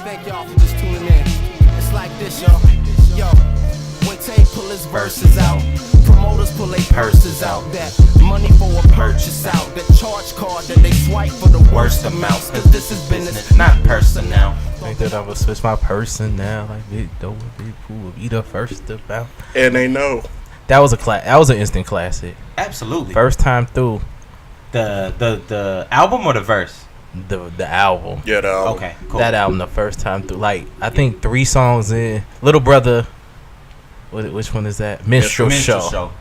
Thank y'all for just tuning in. It's like this, yo. Yo, when Tay pull his verses out, promoters pull their purses out. That money for a purchase out. That charge card that they swipe for the worst amounts. Cause this is business, not personnel. Think that I would switch my person now, like Big Doe, Big Pooh, be the first about. And they know That was that was an instant classic. Absolutely. First time through. The album or the verse? The album. Yeah, the album. Okay, cool. That album the first time through. Like I think 3 songs in. Little Brother. Which one is that? Minstrel Show.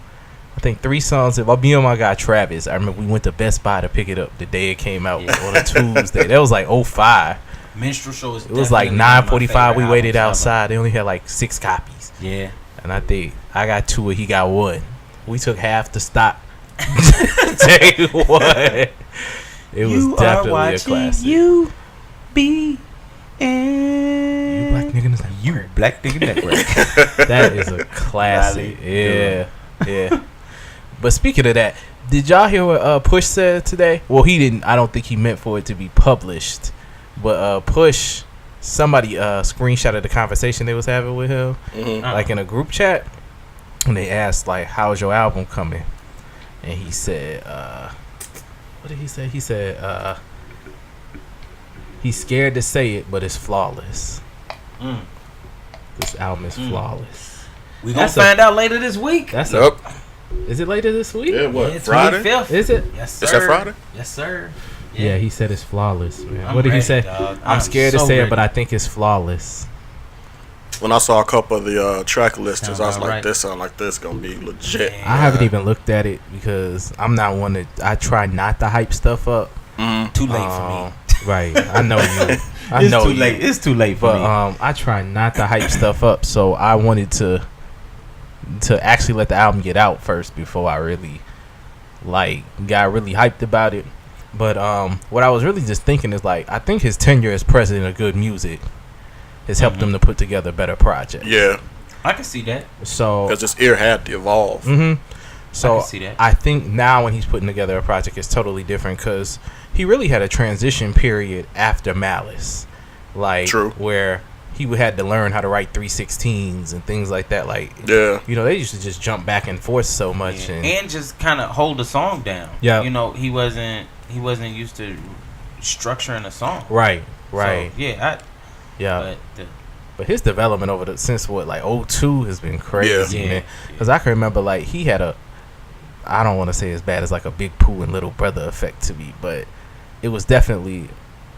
I think 3 songs. If I'll be on my guy Travis, I remember we went to Best Buy to pick it up the day it came out on a Tuesday. That was like 05. Minstrel Show is. It was like 9:45. We waited outside. They only had like 6 copies. Yeah. And I think I got 2 and he got 1. We took half the stock. Tell you what, it was definitely a classic. You be You black nigga network. You black nigga network. That is a classic. Yeah. But speaking of that, did y'all hear what Push said today? Well, he didn't. I don't think he meant for it to be published. But Push, somebody screenshotted the conversation they was having with him, like in a group chat, and they asked like, "How's your album coming?" And he said, "What did he say?" He said, "He's scared to say it, but it's flawless." This album is flawless. We gonna find out later this week. Is it later this week? Yeah, what? Yeah, Friday? 25th. Is it? Yes, sir. Is that Friday? Yes, sir. Yeah, he said it's flawless, man. I'm What did he ready, say? dog. I'm scared to so say ready. it, but I think it's flawless. When I saw a couple of the track listings, Sound I was about like, right. "This sound like this gonna be legit." Yeah. I haven't even looked at it because I'm not one that I try not to hype stuff up. Too late for me. Right, I know you. I It's know too you. late. It's too late for But me. I try not to hype stuff up, so I wanted to actually let the album get out first before I really got really hyped about it. But what I was really just thinking is like I think his tenure as president of good music has helped him to put together better projects. Yeah, I can see that. So because his ear had to evolve. So I can see that. I think now when he's putting together a project, it's totally different because he really had a transition period after Malice, like True. where he had to learn how to write 3/16s and things like that. Like, Yeah, you know, they used to just jump back and forth so much, and just kind of hold the song down. Yeah. You know, he wasn't used to structuring a song. right. So, yeah. But his development over since like 02 has been crazy, Yeah. man. Because I can remember like he had I don't want to say as bad as like a Big Pooh and Little Brother effect to me, but it was definitely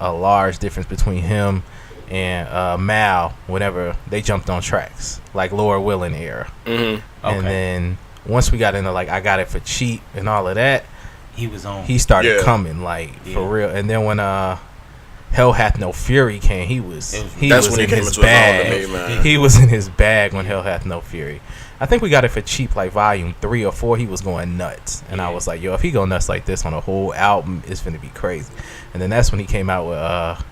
a large difference between him and Mal whenever they jumped on tracks, like Laura Willing era. Mm-hmm. And then once we got into like I Got It for Cheap and all of that, He was on. he started Yeah. coming for real. And then when Hell Hath No Fury came, he was That's when he in came his into his own to bag. me, man. He was in his bag when Hell Hath No Fury. I think we got it for cheap, like volume 3 or 4. He was going nuts, and I was like, "Yo, if he go nuts like this on a whole album, it's gonna be crazy." And then that's when he came out with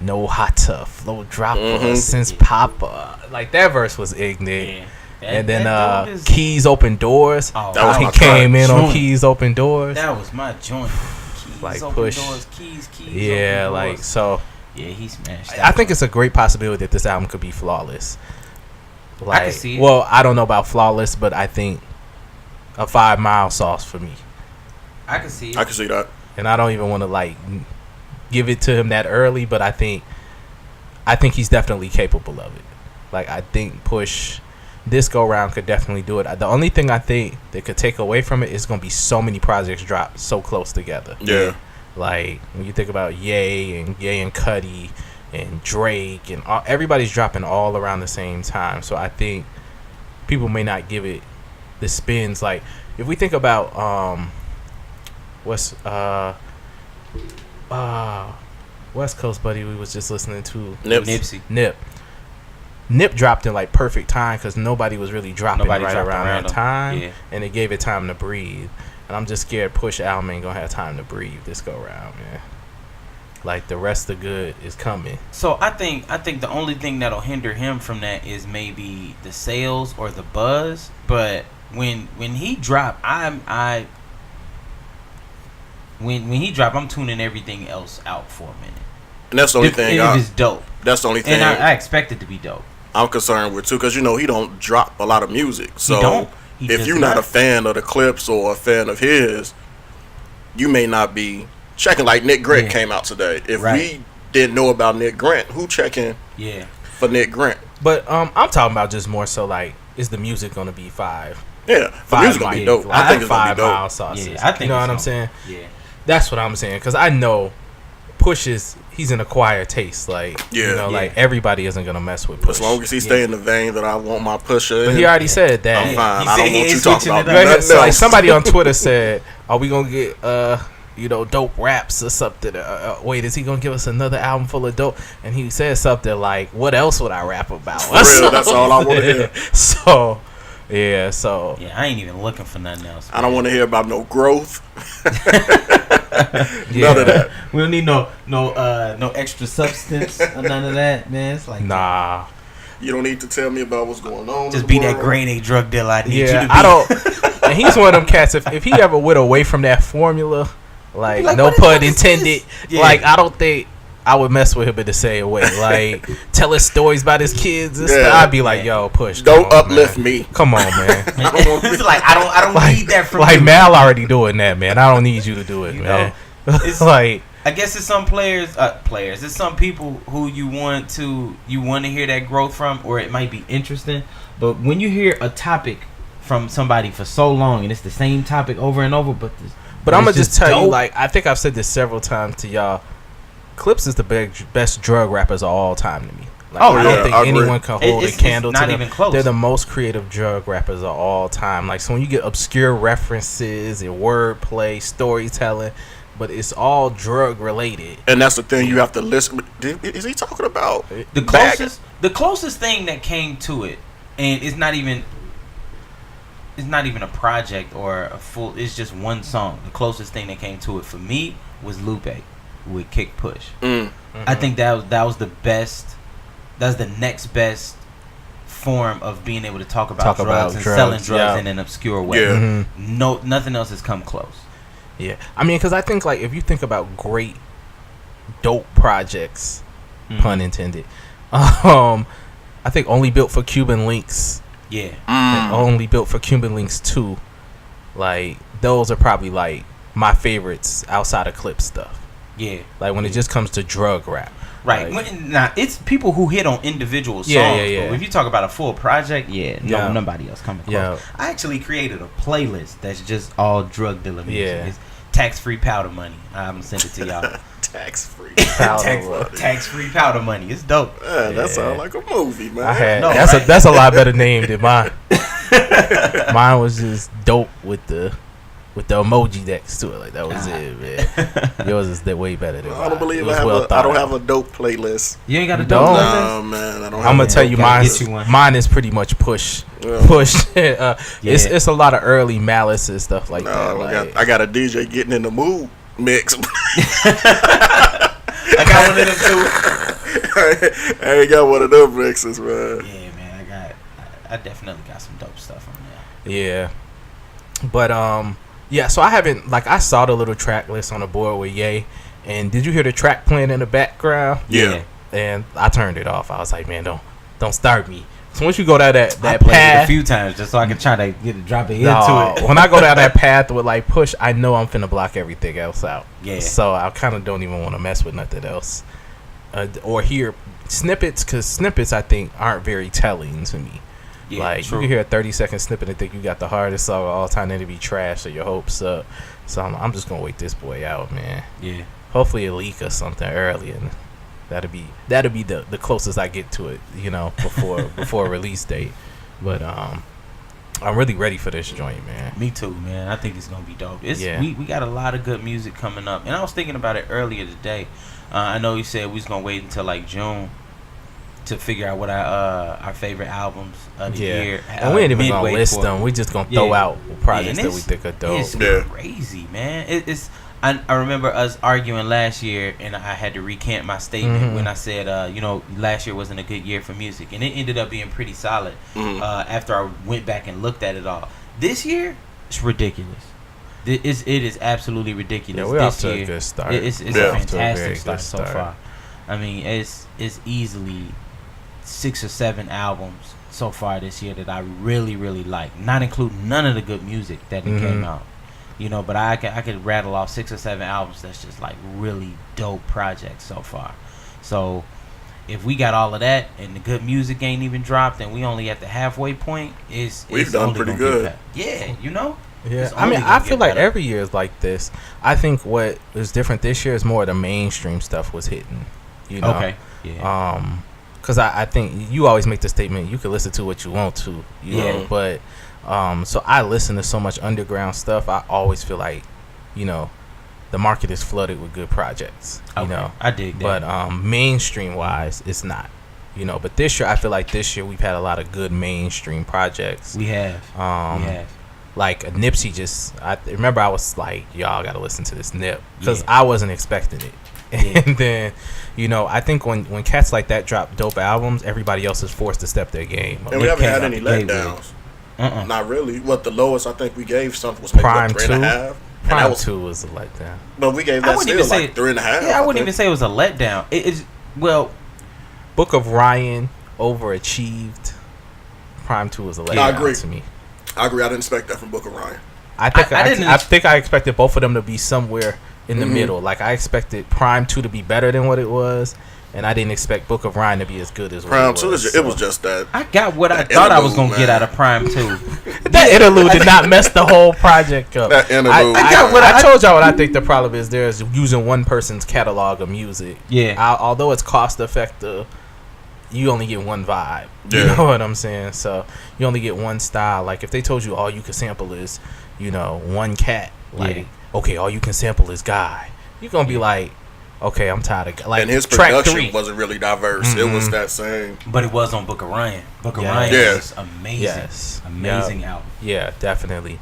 No Hotter, Flow Dropper, Since Papa. Like that verse was ignorant. Yeah. And then that dude is- Keys Open Doors. Oh, That was he my came in on joint. Keys Open Doors. That was my joint. Keys Like open Push. doors, keys. Yeah, open like doors. so. Yeah, he smashed. I think it's a great possibility that this album could be flawless. Like, can see it. Well, I don't know about flawless, but I think a 5 Mile sauce for me. I can see it. I can see that. And I don't even want to like give it to him that early, but I think he's definitely capable of it. Like I think Push this go round could definitely do it. The only thing I think that could take away from it is gonna be so many projects dropped so close together. Yeah. Like when you think about Ye and Cudi and Drake and everybody's dropping all around the same time. So I think people may not give it the spins. Like if we think about West Coast buddy we was just listening to Nipsey. Nip dropped in like perfect time because nobody was really dropping right around that time, Yeah. and it gave it time to breathe. And I'm just scared Push album ain't gonna have time to breathe this go round, man. Like the rest of good is coming. So I think the only thing that'll hinder him from that is maybe the sales or the buzz. But when he drop, when he drop, I'm tuning everything else out for a minute. And that's the only thing. If it's dope. That's the only thing. And I expect it to be dope. I'm concerned with too, because he don't drop a lot of music. So He don't. if you're not a fan of the clips or a fan of his, you may not be checking. Like Nick Grant came out today. If we didn't know about Nick Grant, who checking? For Nick Grant. But I'm talking about just more so like, is the music gonna be 5? Yeah, the music gonna be dope. I think it's gonna be dope. 5 mile sauces. Yeah, I think you know what I'm saying? Yeah, that's what I'm saying. Because I know Push he's an acquired taste. Like like everybody isn't gonna mess with Push. As long as he stay in the vein that I want my Pusha. But he already said that. I'm fine. I don't want you talking about nothing else. Like somebody on Twitter said, "Are we gonna get dope raps or something? Wait, is he gonna give us another album full of dope?" And he said something like, "What else would I rap about?" For real, that's all I want to hear. So I ain't even looking for nothing else. I don't want to hear about no growth. None of that. We don't need no extra substance or none of that, man. It's like nah. You don't need to tell me about what's going on. Just be that grade A drug dealer I need you to be. I don't. And he's one of them cats. If he ever went away from that formula, like no pun intended, like I don't think I would mess with him in the same way. Like telling stories about his kids and stuff. I'd be like, yo, Push. Don't uplift me. Come on, man. It's like I don't need that from like you. Mal already doing that, man. I don't need you to do it, man. It's like I guess it's some players. It's some people who you want to hear that growth from, or it might be interesting. But when you hear a topic from somebody for so long and it's the same topic over and over, but I'm gonna just tell you, like I think I've said this several times to y'all. Clips is the best drug rappers of all time to me. Like, I don't think anyone can hold a candle to them. Not even close. They're the most creative drug rappers of all time. Like, so when you get obscure references and wordplay, storytelling, but it's all drug related. And that's the thing you have to listen. Is he talking about the closest thing that came to it, and it's not even a project or a full. It's just one song. The closest thing that came to it for me was Lupe with Kick Push. I think that was the best. That's the next best form of being able to talk about drugs and selling drugs in an obscure way. Yeah. No, nothing else has come close. Yeah, I mean, because I think like if you think about great dope projects, pun intended, I think Only Built for Cuban Links. Yeah. And Only Built for Cuban Links 2. Like those are probably like my favorites outside of clip stuff. Yeah. Like when it just comes to drug rap. Right. Like, now it's people who hit on individual songs. Yeah. But if you talk about a full project, nobody else coming close. Yeah. I actually created a playlist that's just all drug dealer music. Yeah. It's tax-free powder money. I'm gonna send it to y'all. Tax-free tax-free powder money. It's dope. That sounds like a movie, man. That's a lot better name than mine. Mine was just dope with the emoji next to it. Like that was it, man. Yours is way better than mine. I don't believe I don't have a dope playlist. You ain't got a dope playlist? No, man. I don't have I'm gonna tell you mine is pretty much Push. It's a lot of early Malice and stuff like that. I got a DJ getting in the mood mix. I got one of them too. I ain't got one of them mixes, man. Yeah, man. I definitely got some dope stuff on there. Yeah, but so I haven't I saw the little track list on the board with Ye, and did you hear the track playing in the background? Yeah. And I turned it off. I was like, man, don't start me. So once you go down that I path, played it a few times just so I can try to drop it into it. When I go down that path with like Push, I know I'm finna block everything else out. Yeah. So I kind of don't even want to mess with nothing else, or hear snippets, because snippets I think aren't very telling to me. Yeah, like true. you can hear a 30-second snippet and think you got the hardest song of all time, and it'd be trash or your hopes up. So I'm just gonna wait this boy out, man. Yeah. Hopefully a leak or something early, and that'll be the closest I get to it, before release date. But I'm really ready for this joint, man. Me too, man. I think it's gonna be dope. We got a lot of good music coming up, and I was thinking about it earlier today. I know you said we was gonna wait until like June to figure out what our favorite albums of the year. And we ain't even gonna list them. We just gonna throw out projects that we think are dope. It's crazy, man. I remember us arguing last year, and I had to recant my statement when I said, last year wasn't a good year for music, and it ended up being pretty solid after I went back and looked at it all. This year, it's ridiculous. It is absolutely ridiculous. Yeah, we're off to a good start. It's a fantastic start so far. I mean, it's easily 6 or 7 albums so far this year that I really, really like. Not including none of the good music that came out. You know, but I could rattle off 6 or 7 albums that's just like really dope projects so far. So if we got all of that and the good music ain't even dropped and we only at the halfway point, we've done pretty good. Yeah, you know? Yeah, I mean, I feel like every year is like this. I think what is different this year is more of the mainstream stuff was hitting. You know? Okay. Yeah. Because I think you always make the statement, you can listen to what you want to, you know, but so I listen to so much underground stuff. I always feel like, you know, the market is flooded with good projects, you know. I dig that. But mainstream wise, it's not, you know. But this year, I feel like this year we've had a lot of good mainstream projects. We have. Like Nipsey I remember I was like, y'all got to listen to this Nip. Because I wasn't expecting it. And then, you know, I think when cats like that drop dope albums, everybody else is forced to step their game up. And we haven't had any letdowns. Not really. What the lowest I think we gave something was maybe Prime 3.5. Prime 2 was a letdown. But we gave that still like 3.5. Yeah, I wouldn't even say it was a letdown. Well, Book of Ryan overachieved. Prime 2 was a letdown to me. I agree. I didn't expect that from Book of Ryan. I think I expected both of them to be somewhere in the middle. Like I expected Prime 2 to be better than what it was, and I didn't expect Book of Ryan to be as good as Prime what it was. 2. It was just that. I got what I thought I was gonna get out of Prime 2. That interlude did not mess the whole project up. That interlude. I told y'all what I think the problem is. There's using one person's catalog of music. Yeah. Although it's cost effective, you only get one vibe. Yeah. You know what I'm saying? So you only get one style. Like if they told you all you can sample is, you know, one cat. Like okay, all you can sample is Guy. You're gonna be like, okay, I'm tired of like. And his track production 3 wasn't really diverse. It was that same. But it was on Book of Ryan. Book of Ryan was amazing. Yes. Amazing album. Yeah, definitely.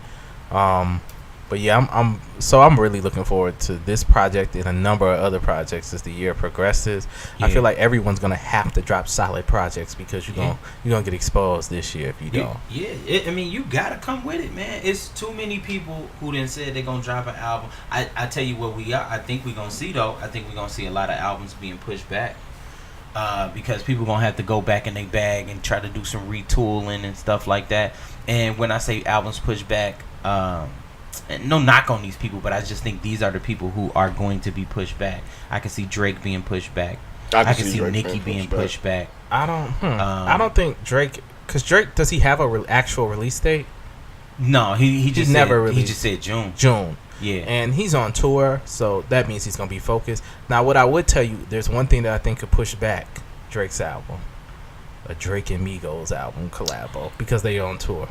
But yeah, I'm really looking forward to this project and a number of other projects as the year progresses. I feel like everyone's gonna have to drop solid projects because you're gonna get exposed this year if you don't. I mean, you gotta come with it, man. It's too many people who didn't say they're gonna drop an album. I tell you what I think we're gonna see though. I think we're gonna see a lot of albums being pushed back. Because people gonna have to go back in their bag and try to do some retooling and stuff like that. And when I say albums pushed back, no knock on these people, but I just think these are the people who are going to be pushed back. I can see Drake being pushed back. I can see Nicki being pushed back. I don't think Drake, because Drake, does he have a actual release date? No, he just never said, released. he just said June. Yeah, and he's on tour, so that means he's gonna be focused. Now, what I would tell you, there's one thing that I think could push back Drake's album. A Drake and Migos album collabo because they on tour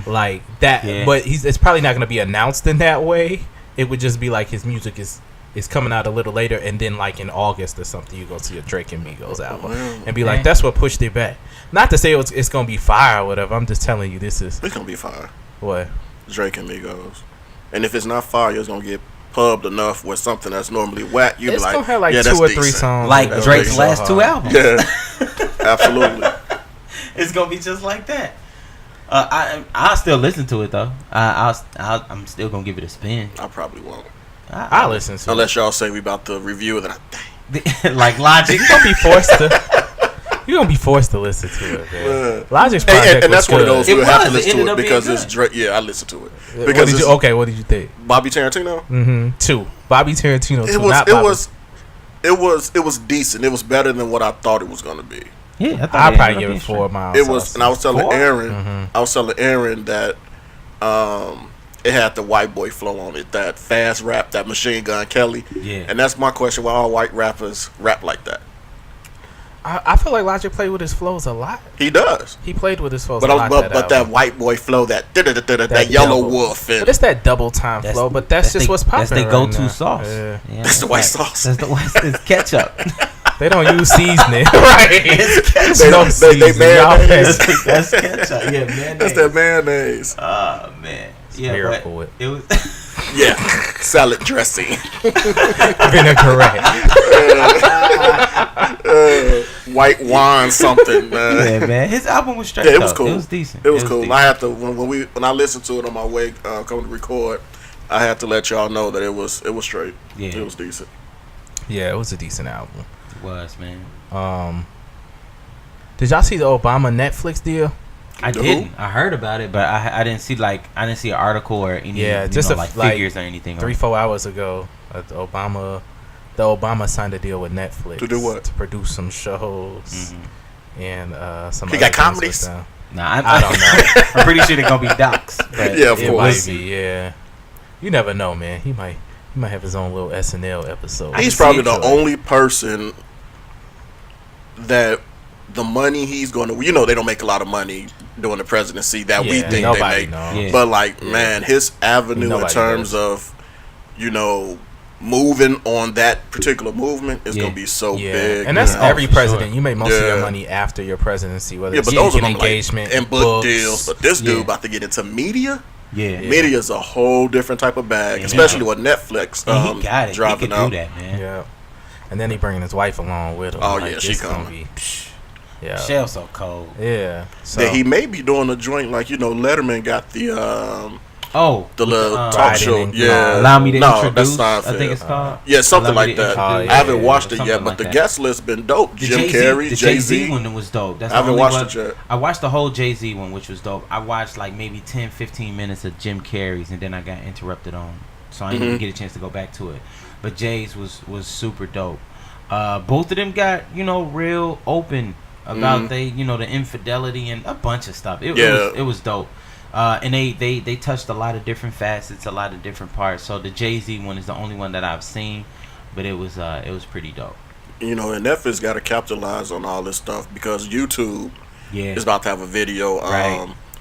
like that, but it's probably not going to be announced in that way. It would just be like his music is coming out a little later, and then like in August or something you go see a Drake and Migos album and be like, that's what pushed it back. Not to say it's going to be fire or whatever. I'm just telling you it's going to be fire. What? Drake and Migos. And if it's not fire, it's going to get pubbed enough with something that's normally whack. You'll be like, gonna have like 2 or 3 songs like Drake's last 2 albums. Yeah, absolutely. It's gonna be just like that. I'll still listen to it though. I'm still gonna give it a spin. I probably won't. I'll listen to unless y'all say we about to review it. Like Logic, you're gonna be forced to listen to it, man. Logic's project and that's was one of those good. you have to listen to it because it's Drake. Yeah, I listened to it. Because what did you think? Bobby Tarantino. 2. Bobby Tarantino. 2. It was decent. It was better than what I thought it was gonna be. Yeah, I'd probably give it 4 miles. It was, and I was telling Aaron, that it had the white boy flow on it, that fast rap, that Machine Gun Kelly. Yeah, and that's my question: why all white rappers rap like that? I feel like Logic played with his flows a lot. He does. He played with his flows a lot. But that white boy flow, that yellow wolf, but it's that double time flow. But that's just what's popular. That's their go-to sauce. Yeah. That's the white sauce. That's the white. It's ketchup. They don't use seasoning, right? It's ketchup. They mayonnaise. That's ketchup. Yeah, mayonnaise. That's that mayonnaise. Oh man, miracle. It was. Yeah, salad dressing, vinaigrette, white wine, something. Yeah, man. His album was straight. Yeah, it was cool. It was decent. It was cool. Decent. I had to when I listened to it on my way coming to record, I had to let y'all know that it was straight. Yeah, it was decent. Yeah, it was a decent album. It was, man. Did y'all see the Obama Netflix deal? I didn't. I heard about it, but I didn't see an article or any just figures or anything. 3-4 hours ago, the Obama signed a deal with Netflix to do what? To produce some shows and some. He got comedies. Nah, I don't know. I'm pretty sure they're gonna be docs. But yeah, of course. Might be, yeah. You never know, man. He might have his own little SNL episode. He's probably the only person that the money he's going to, they don't make a lot of money doing the presidency that we think they make. Yeah. But man, his avenue in terms of, moving on that particular movement is going to be so big. And that's every president. Sure. You make most of your money after your presidency, whether it's those are engagement and book deals. But this dude about to get into media. Yeah, media is a whole different type of bag, especially with Netflix. He got it. Dropping he could do that, man. Yeah, and then he bringing his wife along with him. Oh yeah, she coming. Yeah, Shell's so cold. Yeah, so he may be doing a joint like Letterman got the little talk show. Allow me to introduce. That's I think it's called. Yeah, something like that. I haven't watched it yet, but the guest list been dope. Jim Carrey, the Jay-Z one was dope. I haven't watched it yet. I watched the whole Jay-Z one, which was dope. I watched like maybe 10-15 minutes of Jim Carrey's, and then I got interrupted on, so I didn't even get a chance to go back to it. But Jay's was super dope. Both of them got real open about the infidelity and a bunch of stuff. It was dope. And they touched a lot of different facets, a lot of different parts. So the Jay-Z one is the only one that I've seen, but it was pretty dope. And Netflix got to capitalize on all this stuff because YouTube is about to have a video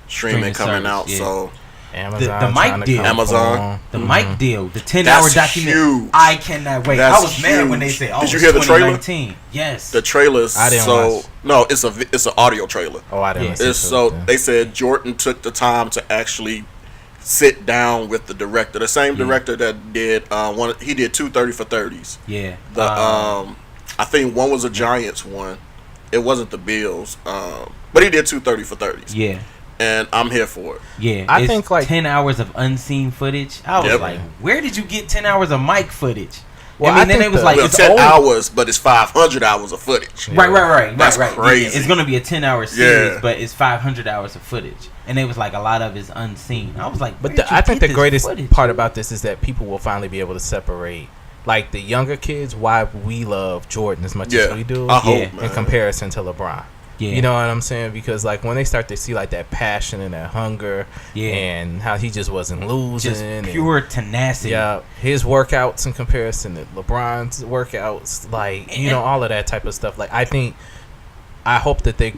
streaming coming out. Yeah. So Amazon, the mic deal, the mic deal, the 10-hour documentary. I cannot wait. I was mad when they said, "Oh, did you hear the trailer?" Yes, the trailer's I didn't watch. No, it's an audio trailer. Oh, I didn't. They said Jordan took the time to actually sit down with the director, the same director that did he did 2:30 for 30s. Yeah, I think one was a Giants one. It wasn't the Bills, but he did 2:30 for 30s. Yeah. And I'm here for it. Yeah, I think like 10 hours of unseen footage. I was like, where did you get 10 hours of mic footage? Well, I mean, then it was like, it's 10 hours, but it's 500 hours of footage. Right. That's crazy. Yeah, it's going to be a 10-hour series, but it's 500 hours of footage. And it was like a lot of it's unseen. I was like, but I think the greatest part about this is that people will finally be able to separate, like the younger kids, why we love Jordan as much as we do, in comparison to LeBron. Yeah. You know what I'm saying? Because like when they start to see like that passion and that hunger, and how he just wasn't losing, just pure tenacity. Yeah, his workouts in comparison to LeBron's workouts, like all of that type of stuff. Like I hope that they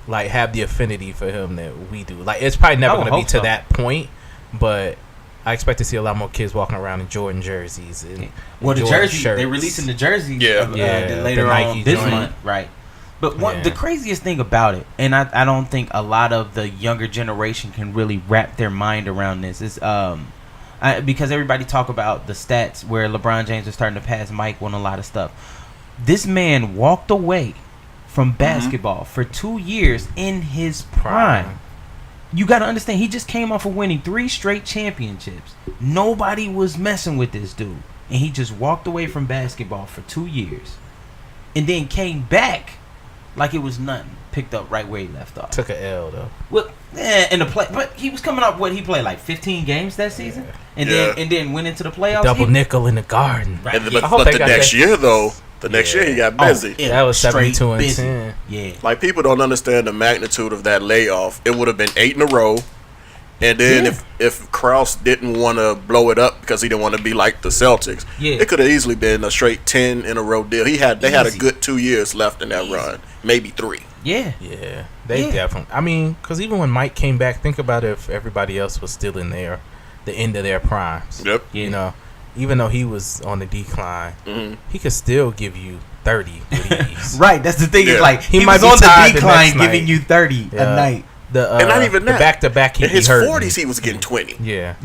like have the affinity for him that we do. Like it's probably never going to be to that point, but I expect to see a lot more kids walking around in Jordan jerseys. And the jersey shirts. They're releasing the jersey. Later on this month, right? But the craziest thing about it, and I don't think a lot of the younger generation can really wrap their mind around this, is because everybody talk about the stats where LeBron James is starting to pass Mike on a lot of stuff. This man walked away from basketball for 2 years in his prime. You got to understand, he just came off of winning 3 straight championships. Nobody was messing with this dude. And he just walked away from basketball for 2 years. And then came back like it was nothing. Picked up right where he left off. Took an L though. Well, in the play, but he was coming up. He played like 15 games that season, and then went into the playoffs. Double nickel in the garden. Right. But the next year though, next year he got busy. That was 72 and 10. Yeah. Like people don't understand the magnitude of that layoff. It would have been 8 in a row. And then if Krause didn't want to blow it up because he didn't want to be like the Celtics, it could have easily been a straight 10 in a row deal. They had a good 2 years left in that run, maybe 3. Yeah. They definitely. I mean, because even when Mike came back, think about if everybody else was still in the end of their primes. Yep. You know, even though he was on the decline, he could still give you 30 with ease. Right. That's the thing. Is like he was on the decline, giving you 30 a night. And not even that. Back-to-back, in his 40s, he was getting 20. Yeah.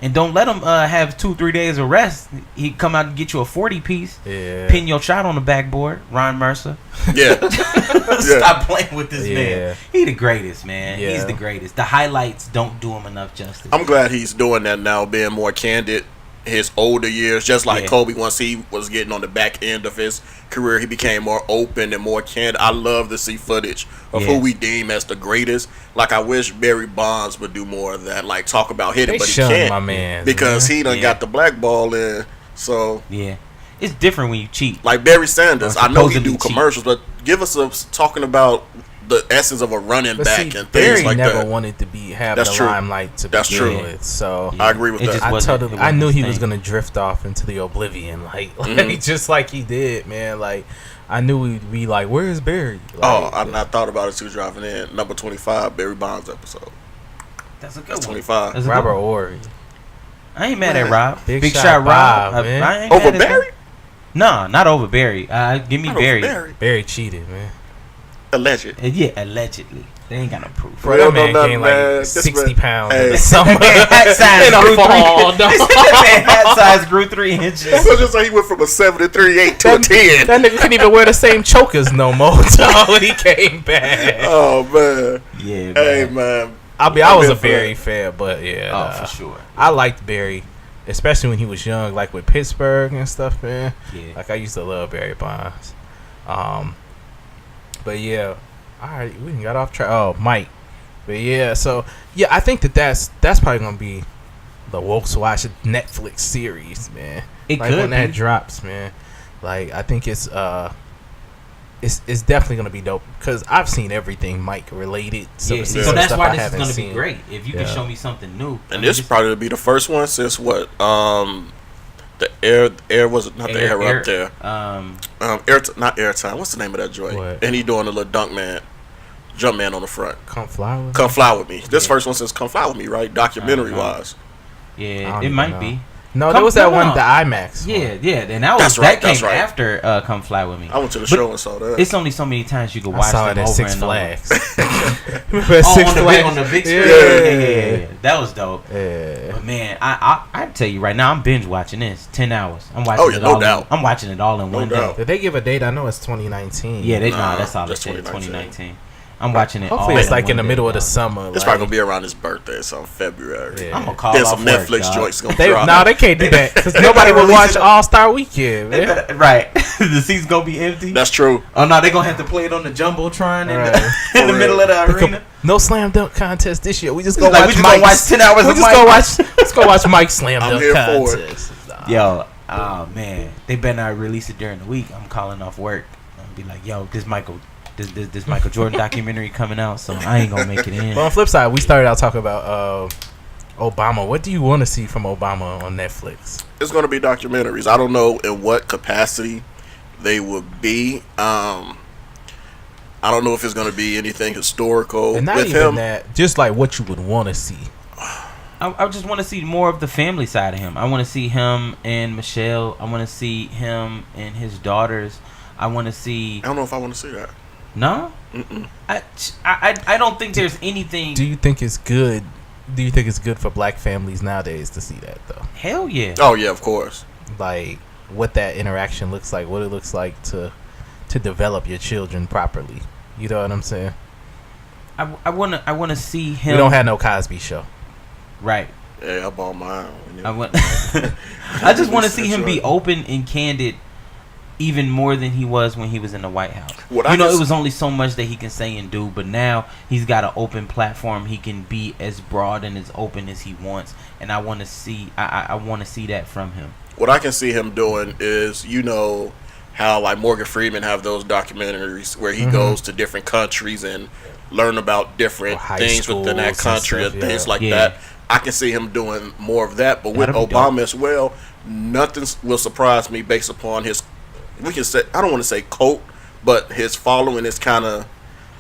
And don't let him have 2-3 days of rest. He come out and get you a 40 piece. Yeah. Pin your shot on the backboard. Ron Mercer. Yeah. Stop playing with this man. He the greatest, man. Yeah. He's the greatest. The highlights don't do him enough justice. I'm glad he's doing that now, being more candid his older years, just like Kobe, once he was getting on the back end of his career, he became more open and more candid. I love to see footage of who we deem as the greatest. Like, I wish Barry Bonds would do more of that, like talk about hitting, but he can't, my man, because he done got the black ball in. So it's different when you cheat. Like Barry Sanders, I know he do commercials, but give us talking about the essence of a running back and things like that. Barry never wanted to have the limelight to begin with, so I agree with that. I knew he was gonna drift off into the oblivion, like just like he did, man. Like, I knew we'd be like, "Where is Barry?" Like, I thought about it too. Driving in number 25, Barry Bonds episode. That's a good one. 25. That's Robert Horry. I ain't mad at Rob. Big shot Rob, man. I ain't over mad Barry? No, not over Barry. Give me Not Barry. Barry cheated, man. Alleged. Yeah, allegedly. They ain't got no proof. Bro, that man gained like 60 pounds in the summer. Hat size In a grew fall, 3 hat size grew 3 inches. So just like he went from a 7'3" to a 10. That nigga couldn't even wear the same chokers no more when he came back. Oh man. Yeah, man. Hey man. I was a Barry fan, but for sure. I liked Barry, especially when he was young, like with Pittsburgh and stuff, man. Yeah. Like, I used to love Barry Bonds. But yeah, all right, we got off track. Oh, Mike. But yeah, so yeah, I think that's probably gonna be the Wolves Watch Netflix series, man. It like, could when that be. drops, man. Like, I think it's definitely gonna be dope because I've seen everything Mike related. So, so that's why this is gonna be great. If you can show me something new. And this probably be the first one since what? The air was not the air up there. Not airtime. What's the name of that joint? What? And he doing a little jump man on the front. Come Fly With Me. This first one says Come Fly With Me, right? Documentary wise. Yeah, it might be. No, there was that one, the IMAX. Yeah, and that came after Come Fly With Me. I went to the show and saw that. It's only so many times you can watch them over Six and Flags. On the big screen. Yeah. That was dope. Yeah. But man, I tell you right now, I'm binge watching this 10 hours. I'm watching it all. No doubt. I'm watching it all in one day. Did they give a date? I know it's 2019. Yeah, that's all. That's 2019. I'm watching it. Hopefully, it's like in the middle of the summer. It's probably gonna be around his birthday, so February. Yeah. I'm gonna call then off some work, Netflix joints gonna drop. No, they can't do that because nobody will watch All-Star Weekend, man. Right. The seat's gonna be empty. That's true. Oh no, they're gonna have to play it on the Jumbotron in the middle of the arena. No slam dunk contest this year. We just gonna watch Mike. Watch 10 hours. We just go watch Mike slam dunk contest. Yo, oh man, they better not release it during the week. I'm calling off work. I'm be like, yo, this Michael Jordan documentary coming out, so I ain't gonna make it in. But on the flip side, we started out talking about Obama. What do you want to see from Obama on Netflix? It's going to be documentaries. I don't know in what capacity they would be. I don't know if it's going to be anything historical and not with even him. That, just like what you would want to see. I just want to see more of the family side of him. I want to see him and Michelle. I want to see him and his daughters. I want to see. I don't know if I want to see that. No, I don't think there's anything. Do you think it's good? Do you think it's good for black families nowadays to see that though? Hell yeah. Oh yeah, of course. Like what that interaction looks like, what it looks like to develop your children properly. You know what I'm saying? I wanna see him. We don't have no Cosby Show. Right. Yeah, I bought mine. I just want to see him be open and candid. Even more than he was when he was in the White House. It was only so much that he can say and do, but now he's got an open platform. He can be as broad and as open as he wants, and I want to see. I want to see that from him. What I can see him doing is, how like Morgan Freeman have those documentaries where he goes to different countries and learn about different things within that country and things like that. I can see him doing more of that, but with Obama as well, nothing will surprise me based upon his. We can say, I don't want to say cult, but his following is kind of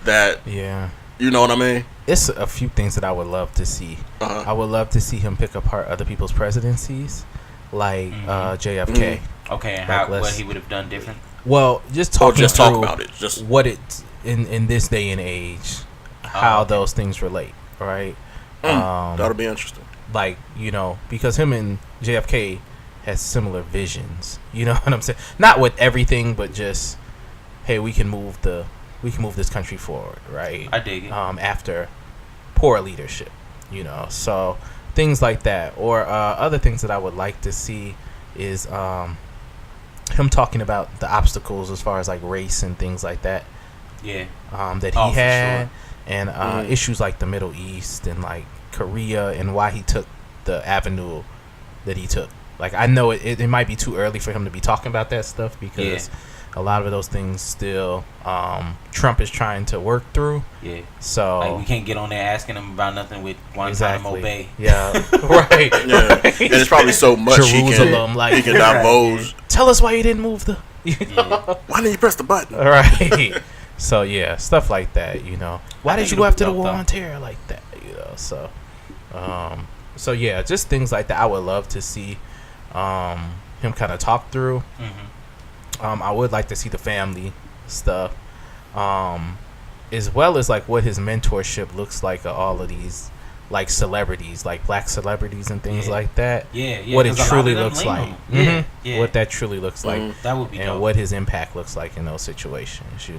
that. Yeah. You know what I mean? It's a few things that I would love to see. I would love to see him pick apart other people's presidencies, like JFK. Okay, and what he would have done different? Well, talk about it. Just what it's in this day and age, how those things relate, right? That'll be interesting. Like, because him and JFK has similar visions. You know what I'm saying? Not with everything, but just, hey, we can move this country forward, right? I dig it. After poor leadership, so things like that. Or other things that I would like to see is him talking about the obstacles as far as like race and things like that. Yeah. That he had, sure. and issues like the Middle East and like Korea, and why he took the avenue that he took. Like, I know it might be too early for him to be talking about that stuff, because a lot of those things still Trump is trying to work through. Yeah. So like, we can't get on there asking him about nothing with Guantanamo Bay. Yeah. Right. Yeah. And it's probably so much Jerusalem, he can divulge. Tell us why you didn't move the. Why didn't you press the button? Right. So yeah, stuff like that. Why did you go after the war on terror like that? So yeah, just things like that. I would love to see him kind of talk through. I would like to see the family stuff, as well as like what his mentorship looks like of all of these like celebrities, like black celebrities and things like that. What it truly looks like. What that truly looks like. That would be and dope. what his impact looks like in those situations.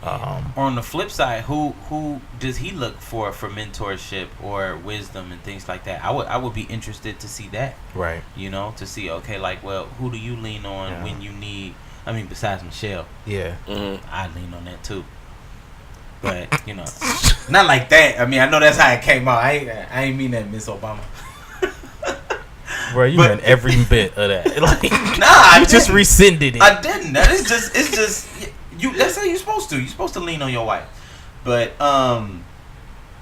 On the flip side, who does he look for mentorship or wisdom and things like that? I would be interested to see that. Right. To see, okay, like, well, who do you lean on when you need? I mean, besides Michelle. Yeah. I lean on that too. But not like that. I mean, I know that's how it came out. I ain't mean that, Miss Obama. Bro, you meant every bit of that. Like, I just rescinded it. I didn't. It's just. That's how you're supposed to. You're supposed to lean on your wife. But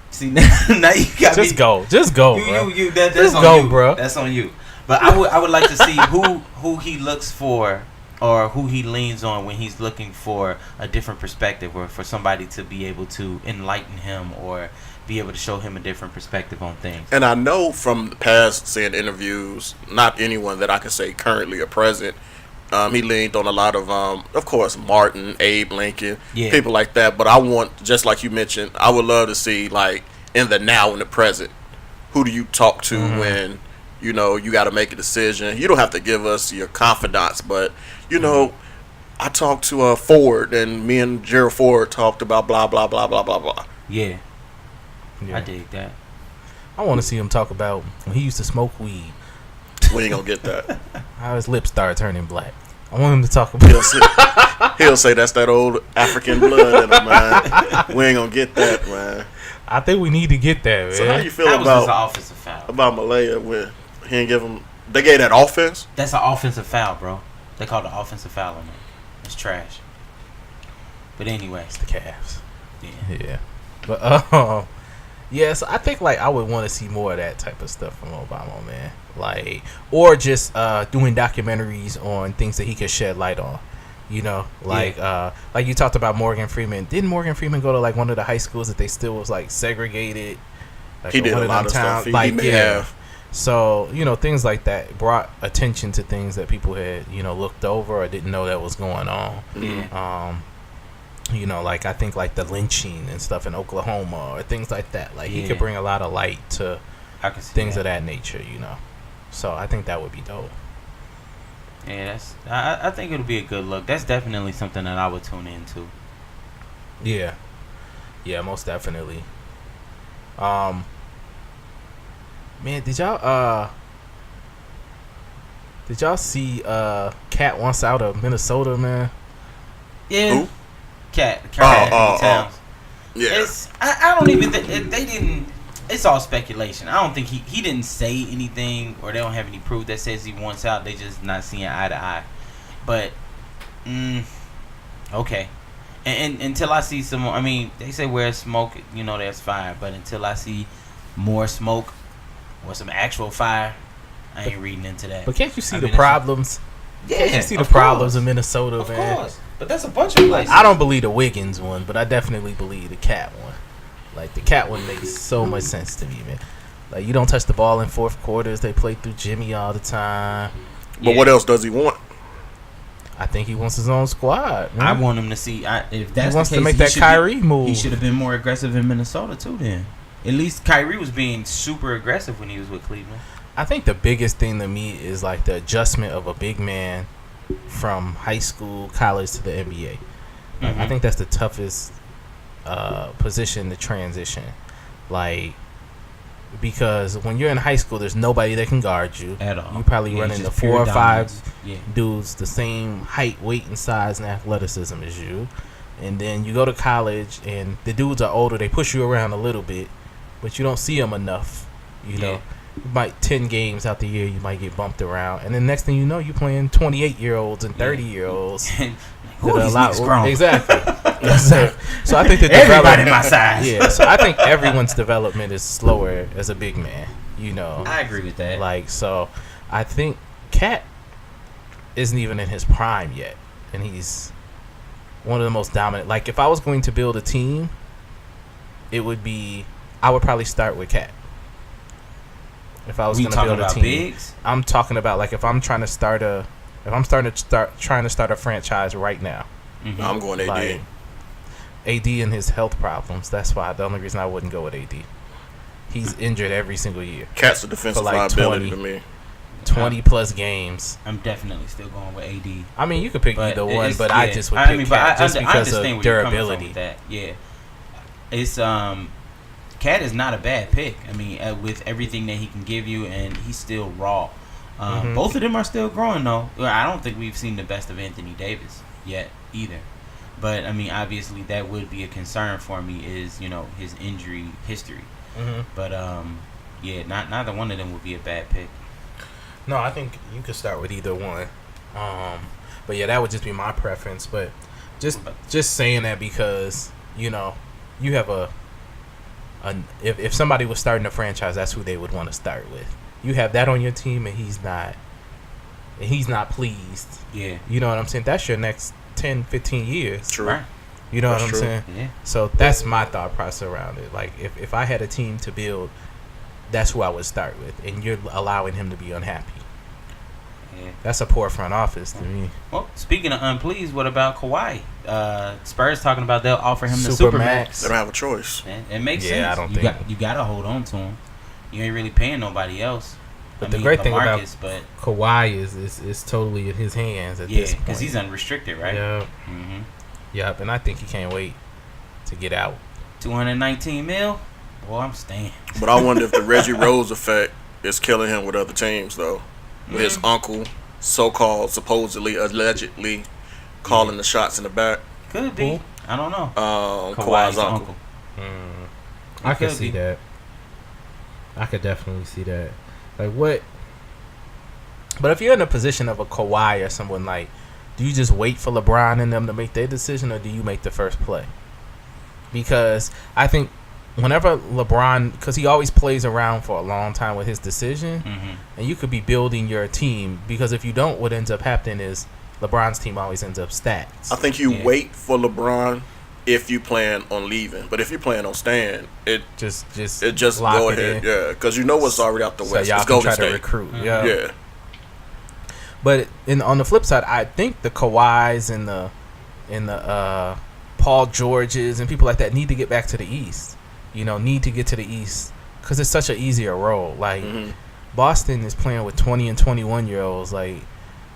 see now you got just go, bro. That's just on go, you, bro. That's on you. But I would like to see who he looks for or who he leans on when he's looking for a different perspective, or for somebody to be able to enlighten him or be able to show him a different perspective on things. And I know from the past, seeing interviews, not anyone that I can say currently or present. He leaned on a lot of course, Martin, Abe Lincoln, people like that. But I want, just like you mentioned, I would love to see, like, in the now, in the present, who do you talk to when, you got to make a decision. You don't have to give us your confidants, but, I talked to Ford, and me and Gerald Ford talked about blah, blah, blah, blah, blah, blah. Yeah. I dig that. I want to see him talk about when he used to smoke weed. We ain't gonna get that. How his lips started turning black. I want him to talk about. He'll say that's that old African blood in him, man. We ain't gonna get that, man. I think we need to get that, man. So how you feel that about was just an offensive foul. About Malaya when he didn't give him? They gave that offense. That's an offensive foul, bro. They called the offensive foul on it. It's trash. But anyway, it's the Cavs. Yeah. But yes, I think like I would want to see more of that type of stuff from Obama, man. Like, or just doing documentaries on things that he could shed light on. Like you talked about Morgan Freeman. Didn't Morgan Freeman go to like one of the high schools that they still was like segregated? Like, he did a lot of stuff. So things like that brought attention to things that people had looked over or didn't know that was going on. Like I think like the lynching and stuff in Oklahoma or things like that. Like he could bring a lot of light to things of that nature. So I think that would be dope. Yeah, I think it'll be a good look. That's definitely something that I would tune into. Yeah, most definitely. Man, did y'all see Cat Wants Out of Minnesota, man? Yeah. Who? Cat Towns. Yeah. I don't even they didn't. It's all speculation. I don't think he didn't say anything, or they don't have any proof that says he wants out. They just not seeing eye to eye. But okay. And until I see some more, I mean, they say where smoke, there's fire. But until I see more smoke or some actual fire, I ain't reading into that. But can't you see the problems? Can't you see the problems in Minnesota, man? Of course. But that's a bunch of places. I don't believe the Wiggins one, but I definitely believe the Cat one. Like, the Cat one makes so much sense to me, man. Like, you don't touch the ball in fourth quarters. They play through Jimmy all the time. But what else does he want? I think he wants his own squad, man. I want him to see. If that's he wants the case, to make that Kyrie move. He should have been more aggressive in Minnesota, too, then. At least Kyrie was being super aggressive when he was with Cleveland. I think the biggest thing to me is, like, the adjustment of a big man from high school, college to the NBA. Like, I think that's the toughest position to transition. Like, because when you're in high school, there's nobody that can guard you at all. You probably run into 4 or 5 Yeah. dudes the same height, weight, and size and athleticism as you. And then you go to college, and the dudes are older. They push you around a little bit, but you don't see them enough. You know, you might 10 games out the year, you might get bumped around, and then next thing you know, you're playing 28-year-olds and 30-year-olds. Who are these niggas grown? Exactly. So I think that everybody my size. Yeah. So I think everyone's development is slower as a big man. You know. I agree with that. Like, so I think Cat isn't even in his prime yet, and he's one of the most dominant. Like, if I was going to build a team, I would probably start with Cat. If I was going to build a team, bigs? I'm talking about, like, if I'm trying to start a franchise right now. Mm-hmm. I'm going AD. Like, AD and his health problems. That's why the only reason I wouldn't go with AD. He's injured every single year. Cat's a defensive liability to me. 20 plus games. I'm definitely still going with AD. I mean, you could pick either one, but I just would I pick mean, Cat just I because understand of where you're coming from durability. with that. Yeah, it's Cat is not a bad pick. I mean, with everything that he can give you, and he's still raw. Both of them are still growing, though. I don't think we've seen the best of Anthony Davis yet either. But I mean, obviously, that would be a concern for me. Is his injury history. Mm-hmm. But yeah, neither one of them would be a bad pick. No, I think you could start with either one. But yeah, that would just be my preference. But just saying that because you have if somebody was starting a franchise, that's who they would want to start with. You have that on your team, and he's not pleased. Yeah, you know what I'm saying. That's your next 10, 15 years. True. Right. You know That's what I'm true. saying? Yeah. So that's my thought process around it. Like, if I had a team to build, that's who I would start with, and you're allowing him to be unhappy. Yeah. That's a poor front office to me. Well, speaking of unpleased, what about Kawhi? Spurs talking about they'll offer him the Supermax. They don't have a choice. It makes sense. I don't think you gotta hold on to him. You ain't really paying nobody else. But the great thing about but Kawhi is totally in his hands at this point. because he's unrestricted, right? Yeah. Mm-hmm. Yep, and I think he can't wait to get out. $219 million. Boy, I'm staying. But I wonder if the Reggie Rose effect is killing him with other teams, though. With his uncle, supposedly, allegedly, calling the shots in the back. Could be. I don't know. Kawhi's uncle. I could see that. I could definitely see that. Like, what? But if you're in a position of a Kawhi or someone, like, do you just wait for LeBron and them to make their decision, or do you make the first play? Because I think whenever LeBron, because he always plays around for a long time with his decision, and you could be building your team, because if you don't, what ends up happening is LeBron's team always ends up stacked. I think you wait for LeBron if you plan on leaving, but if you plan on staying, it just go ahead, because you know what's already out the West. So y'all can try to recruit, yeah. But on the flip side, I think the Kawhis and the Paul Georges and people like that need to get back to the East. Need to get to the East because it's such an easier role. Like Boston is playing with 20 and 21-year-olds. Like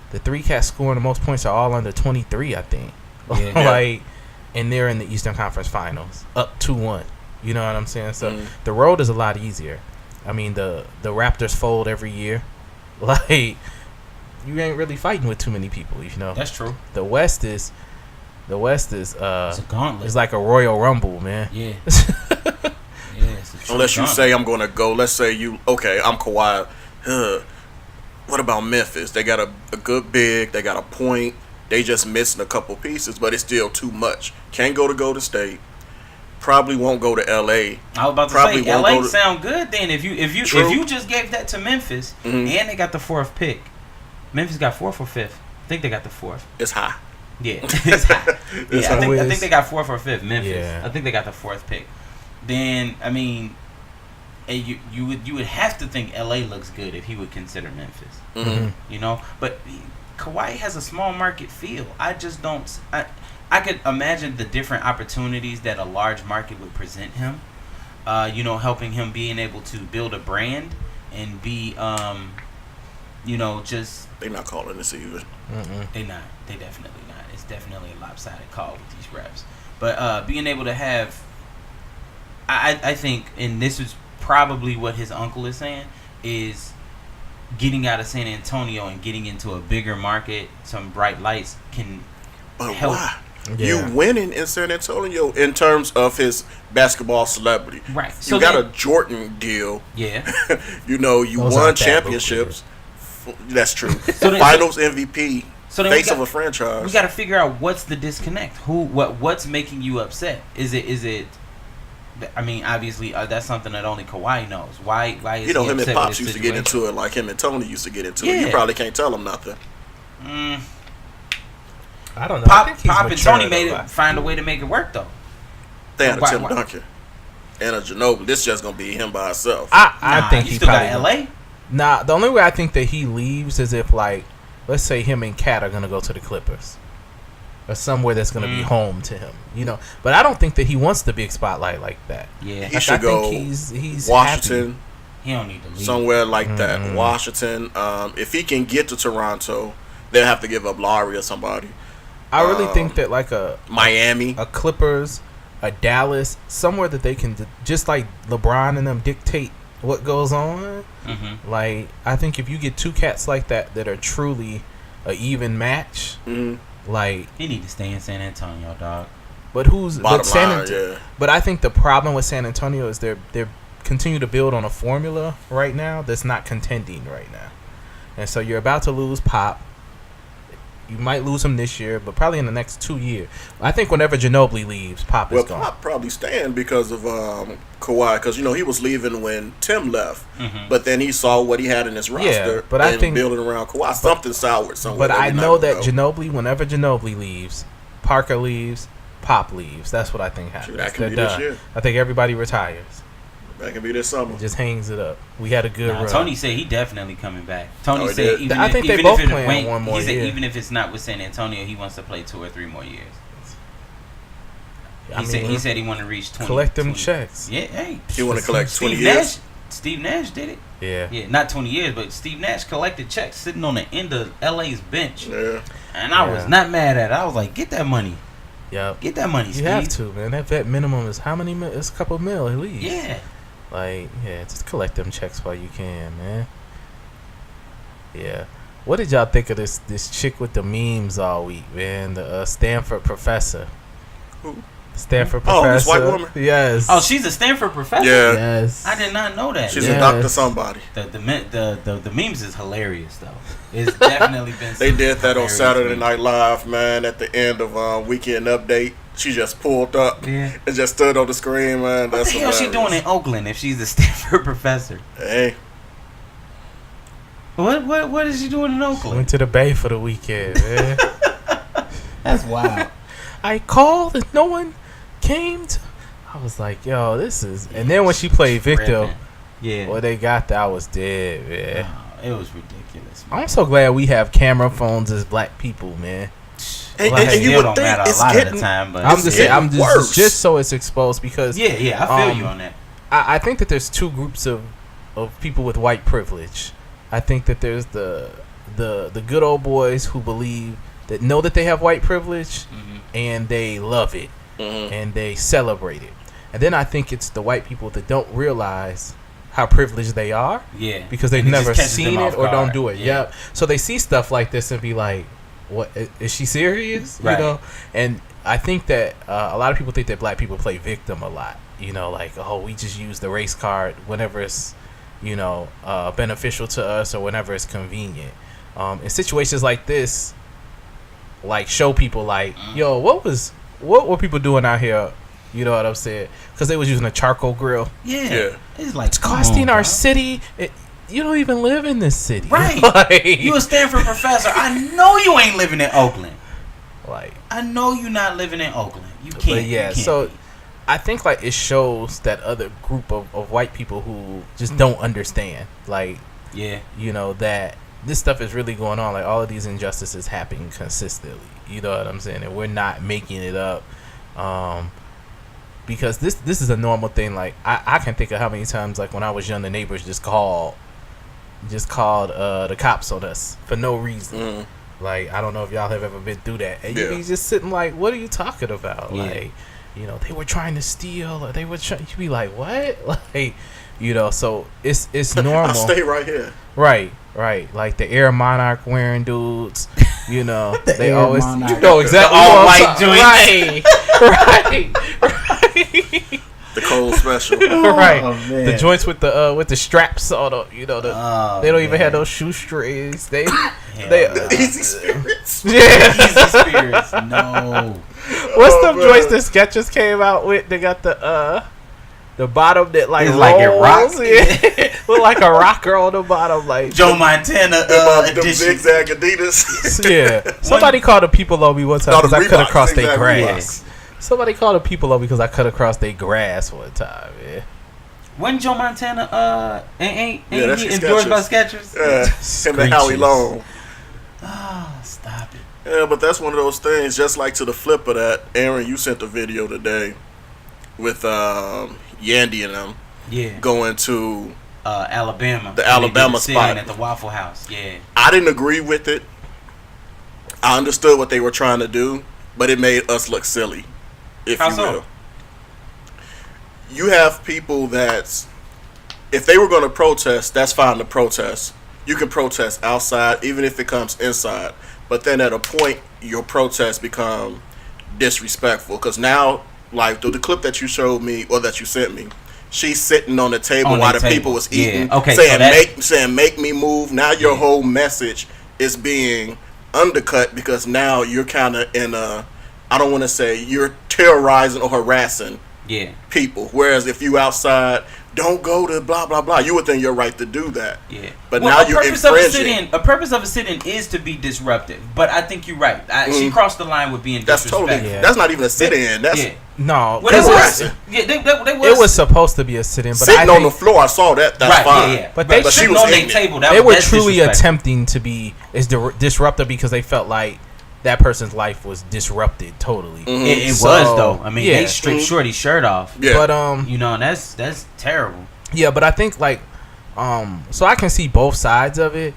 the 3 cats scoring the most points are all under 23, I think. Like, and they're in the Eastern Conference Finals, up 2-1. You know what I'm saying? So the road is a lot easier. I mean, the Raptors fold every year. Like, you ain't really fighting with too many people, That's true. The West is it's a gauntlet. It's like a Royal Rumble, man. Yeah. Unless you say I'm going to go. Let's say I'm Kawhi. What about Memphis? They got a good big. They got a point. They just missing a couple pieces, but it's still too much. Can't go to Golden State. Probably won't go to L.A. I was about to say L.A. sound good then if you just gave that to Memphis and they got the 4th pick. Memphis got 4th or 5th. I think they got the 4th. It's high. Yeah, it's high. I think they got 4th or 5th. Memphis. Yeah. I think they got the 4th pick. Then I mean, you would have to think L.A. looks good if he would consider Memphis. But Kawhi has a small market feel. I just don't. I could imagine the different opportunities that a large market would present him. Helping him being able to build a brand and be, just. They're not calling this even. They're not. They definitely not. It's definitely a lopsided call with these reps. But being able to have, I think, and this is probably what his uncle is saying is getting out of San Antonio and getting into a bigger market, some bright lights can help. Why? Yeah. You winning in San Antonio in terms of his basketball celebrity. Right. You got a Jordan deal. Yeah. You won championships. That's true. Finals MVP. Face of a franchise. We got to figure out what's the disconnect. What's making you upset? Is it? I mean, obviously, that's something that only Kawhi knows. Why is him he and upset Pops with used his to get situation? into it like him and Tony used to get into it. You probably can't tell him nothing. I don't know. Pop and Tony find a way to make it work though. They had a Tim Duncan and a Ginobili. This just gonna be him by himself. I think he still probably got LA. Nah, the only way I think that he leaves is if, like, let's say him and Cat are gonna go to the Clippers or somewhere that's gonna be home to him, you know. But I don't think that he wants the big spotlight like that. Yeah, he should go. He's Washington. Happy. He don't need to leave somewhere like that. Washington. If he can get to Toronto, they'll have to give up Lowry or somebody. I really think that like a Miami, a Clippers, a Dallas, somewhere that they can just like LeBron and them dictate what goes on. Like, I think if you get two cats like that are truly a even match, like, he need to stay in San Antonio, dog. But who's bottom line? Yeah. But I think the problem with San Antonio is they're continue to build on a formula right now that's not contending right now, and so you're about to lose Pop. You might lose him this year, but probably in the next 2 years. I think whenever Ginobili leaves, Pop is gone. Pop probably staying because of Kawhi, because he was leaving when Tim left, but then he saw what he had in his roster. But I think building around Kawhi, something soured somewhere. But I know that whenever Ginobili leaves, Parker leaves, Pop leaves. That's what I think happens. That could be this year. I think everybody retires. That could be this summer. It just hangs it up. We had a good run. Tony said he definitely coming back. Tony said I think they both playing one more year. Even if it's not with San Antonio, he wants to play 2 or 3 more years. He said he want to reach 20. Collect them checks. Yeah, hey. He want to collect 20 years. Steve Nash did it. Yeah, not 20 years, but Steve Nash collected checks sitting on the end of LA's bench. Yeah. And I was not mad at it. I was like, get that money. Yep. Get that money, Steve. You have to, man. That vet minimum is how many mil? It's a couple mil at least. Yeah. Like, just collect them checks while you can, man. Yeah. What did y'all think of this chick with the memes all week, man? The Stanford professor. Who? Stanford professor. Oh, this white woman? Yes. Oh, she's a Stanford professor? Yeah. Yes. I did not know that. She's a doctor somebody. The memes is hilarious, though. It's definitely been They did that on Saturday Night Live, man, at the end of Weekend Update. She just pulled up and just stood on the screen, man. What the hell is she doing in Oakland if she's a Stanford professor? Hey. What is she doing in Oakland? Went to the Bay for the weekend, man. That's wild. I called and no one came to... I was like, yo, this is... And then when she played Victor, well, they got that, I was dead, man. Oh, it was ridiculous, man. I'm so glad we have camera phones as black people, man. And you would think it's getting... Of the time, but I'm just so it's exposed because... Yeah, I feel you on that. I think that there's two groups of people with white privilege. I think that there's the good old boys who know that they have white privilege and they love it and they celebrate it. And then I think it's the white people that don't realize how privileged they are because they've never seen it or don't do it. Yeah. So they see stuff like this and be like, what, is she serious? Right. You know? And I think that a lot of people think that black people play victim a lot. You know, like, oh, we just use the race card whenever it's, you know, beneficial to us or whenever it's convenient. In situations like this, like, show people like, yo, what were people doing out here? You know what I'm saying? Because they was using a charcoal grill. Yeah. It's costing our city. You don't even live in this city. Right. Like, you a Stanford professor. I know you ain't living in Oakland. Like, I know you not living in Oakland. You can't. But yeah, so I think like it shows that other group of white people who just don't understand. Like, you know, that this stuff is really going on. Like, all of these injustices happen consistently. You know what I'm saying? And we're not making it up. Because this is a normal thing. Like, I can think of how many times, like, when I was young, the neighbors just called the cops on us for no reason. Like, I don't know if y'all have ever been through that. And you be just sitting like, what are you talking about? Like, you know, they were trying to steal, or they were trying. You be like, what? Like, you know, so it's normal. I stay right here. Right. Like the Air Monarch wearing dudes, you know, they Air always, Monarch. you know exactly. All white joints. Right. The cold special. Right. Oh, man. The joints with the straps on them, you know, they don't even have those shoestrings. They Easy spirits. yeah. Easy spirits. No. What's them joints that Skechers came out with? They got the bottom that like It's like it rolls. rocks. Yeah. Look like a rocker on the bottom, like Joe Montana Them edition. zigzag Adidas. yeah. Somebody called the people on me one time No, because the I cut Reeboks, across their zigzag grass. Reeboks. Somebody called the people on me because I cut across their grass one time. Yeah. Wasn't Joe Montana ain't Yeah, that's he your endorsed by Skechers. Skechers? Him and Howie Screeches. Long. Oh, stop it. Yeah, but that's one of those things. Just like to the flip of that, Aaron, you sent a video today with Yandy and them Yeah. going to. Alabama. The They did Alabama sit-in spot. at the Waffle House. Yeah. I didn't agree with it. I understood what they were trying to do, but it made us look silly, if How you so? will. You have people that's, if they were going to protest, that's fine to protest. You can protest outside, even if it comes inside. But then at a point, your protest become disrespectful. Because now, like the clip that you showed me or that you sent me, she's sitting on the table On while the the table. people was Yeah. eating, Okay, saying so that- saying make me move. Now your Yeah. whole message is being undercut because now you're kind of in a, I don't want to say you're terrorizing or harassing Yeah. people. Whereas if you outside, don't go to blah blah blah, you within your right to do that. Yeah. But Well, now a you're purpose of a infringing. sit-in. A purpose of a sit-in is to be disruptive. But I think you're right. She crossed the line with being That's disrespectful. totally. Yeah. that's not even a sit-in. That's Yeah. No, Well, they 'cause was. it's- Yeah, they was. it was supposed to be a sit-in, but sitting I on the think floor. I saw that. That's right. fine. Yeah, yeah. But they- but she sitting was on their ignorant. table. they were that's truly disrespectful. attempting to be disruptive because they felt like that person's life was disrupted totally. It So, was though. I mean, yeah. they stripped Shorty's shirt off. Yeah. But You know, and that's terrible. yeah, but I think like so I can see both sides of it.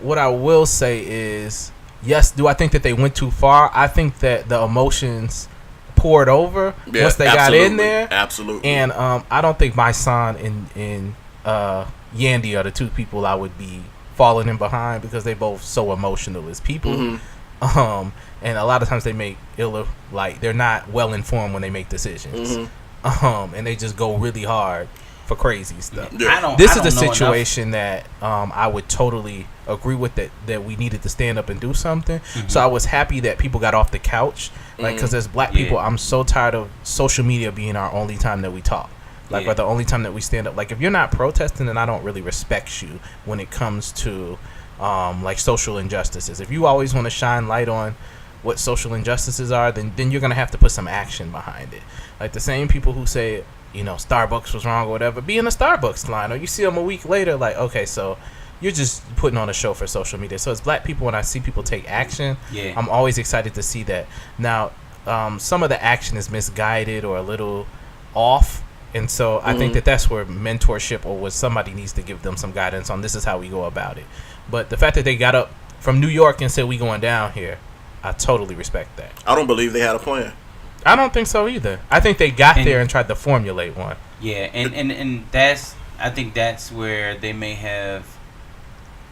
What I will say is, yes, do I think that they went too far? I think that the emotions poured over Yeah, once they got absolutely. in there. Absolutely. And I don't think Mysonne and Yandy are the two people I would be falling in behind because they both so emotional as people. Mm-hmm. And a lot of times they make like they're not well informed when they make decisions. Mm-hmm. And they just go really hard for crazy stuff. Yeah. This I is the don't know situation that I would totally agree with, that we needed to stand up and do something. So I was happy that people got off the couch, like, because as black people, I'm so tired of social media being our only time that we talk, like, or the only time that we stand up. Like, if you're not protesting, then I don't really respect you when it comes to like social injustices. If you always want to shine light on what social injustices are, then you're gonna have to put some action behind it. Like the same people who say, you know, Starbucks was wrong or whatever, be in a Starbucks line, or you see them a week later, like, okay, so you're just putting on a show for social media. So as black people, when I see people take action, I'm always excited to see that. Now, some of the action is misguided or a little off, and so I think that that's where mentorship or what somebody needs to give them some guidance on, this is how we go about it. But the fact that they got up from New York and said we going down here, I totally respect that. I don't believe they had a plan. I don't think so either. I think they got there and tried to formulate one. Yeah, and that's, I think that's where they may have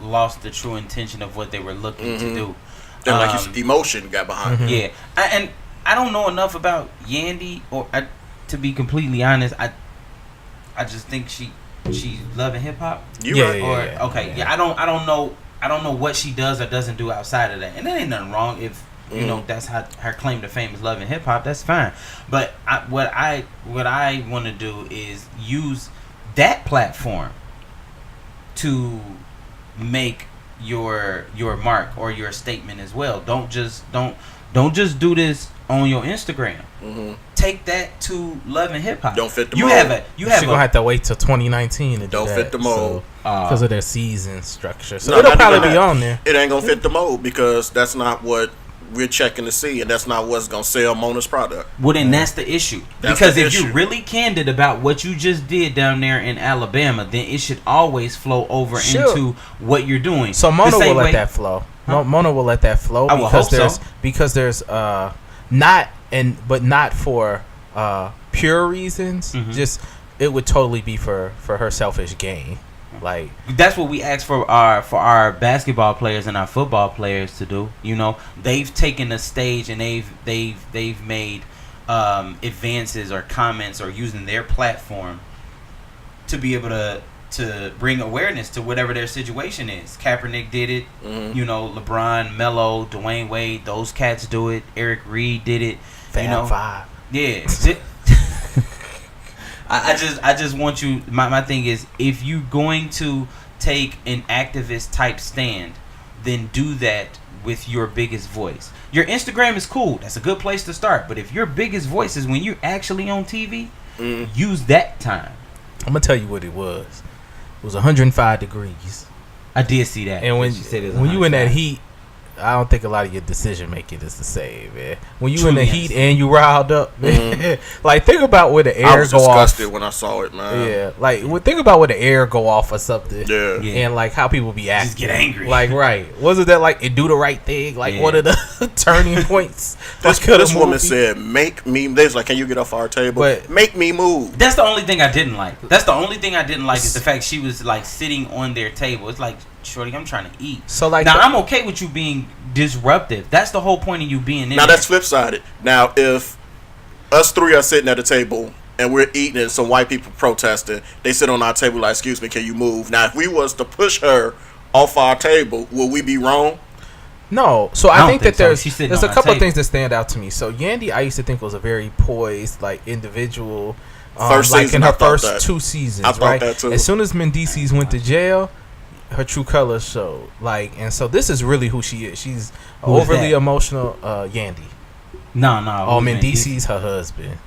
lost the true intention of what they were looking to do. And like you said, emotion got behind it. Yeah, and I don't know enough about Yandy, or to be completely honest, I just think she's loving hip hop. You right. I don't know what she does or doesn't do outside of that, and there ain't nothing wrong if you know that's how her claim to fame is loving hip hop. That's fine, but what I want to do is use that platform to make your mark or your statement as well. Don't just do this on your Instagram. Take that to love and hip hop. Don't fit the you mold. You have gonna have to wait till 2019 to do Don't that, fit the mold because of their season structure. So No, it'll not probably even be that. on there. It ain't gonna fit the mold because that's not what we're checking to see, and that's not what's gonna sell Mona's product. Well, then that's the issue. That's Because the if issue. you're really candid about what you just did down there in Alabama, then it should always flow over into what you're doing. So The Mona same will let way- that flow. Mona will let that flow I will because hope so. there's not but not for pure reasons. Just it would totally be for her selfish gain. Like that's what we ask for our basketball players and our football players to do. You know, they've taken the stage and they've made advances or comments or using their platform to be able to bring awareness to whatever their situation is. Kaepernick did it. You know, LeBron, Melo, Dwayne Wade, those cats do it. Eric Reed did it. Fab Five. Yeah. I just want you. My thing is, if you're going to take an activist type stand, then do that with your biggest voice. Your Instagram is cool. That's a good place to start. But if your biggest voice is when you're actually on TV, use that time. I'm gonna tell you what it was. It was 105 degrees. I did see that. And when you in that heat, I don't think a lot of your decision making is the same, man. When you in the heat and you riled up, man, like think about where the air go off. I was disgusted when I saw it, man. Yeah, like think about where the air go off or something. Yeah. And like how people be acting. Just get angry. Like wasn't that like it do the right thing? Like what are the turning points? This woman said, "Make me." They was like, "Can you get off our table? But make me move." That's the only thing I didn't like. That's the only thing I didn't like is the fact she was like sitting on their table. It's like, shorty, I'm trying to eat. So like now I'm okay with you being disruptive. That's the whole point of you being in now there. That's flip sided. Now if us three are sitting at a table and we're eating and some white people protesting, they sit on our table like, excuse me, can you move? Now if we was to push her off our table, will we be wrong? No. So I think that there's a couple of things that stand out to me. So Yandy, I used to think was a very poised like individual. First like season, in her first 2 seasons, I thought right? That too. As soon as Mendices went to jail, her true colors showed. Like, and so this is really who she is. She's overly emotional. Yandy. No. Oh, Mendices, her husband,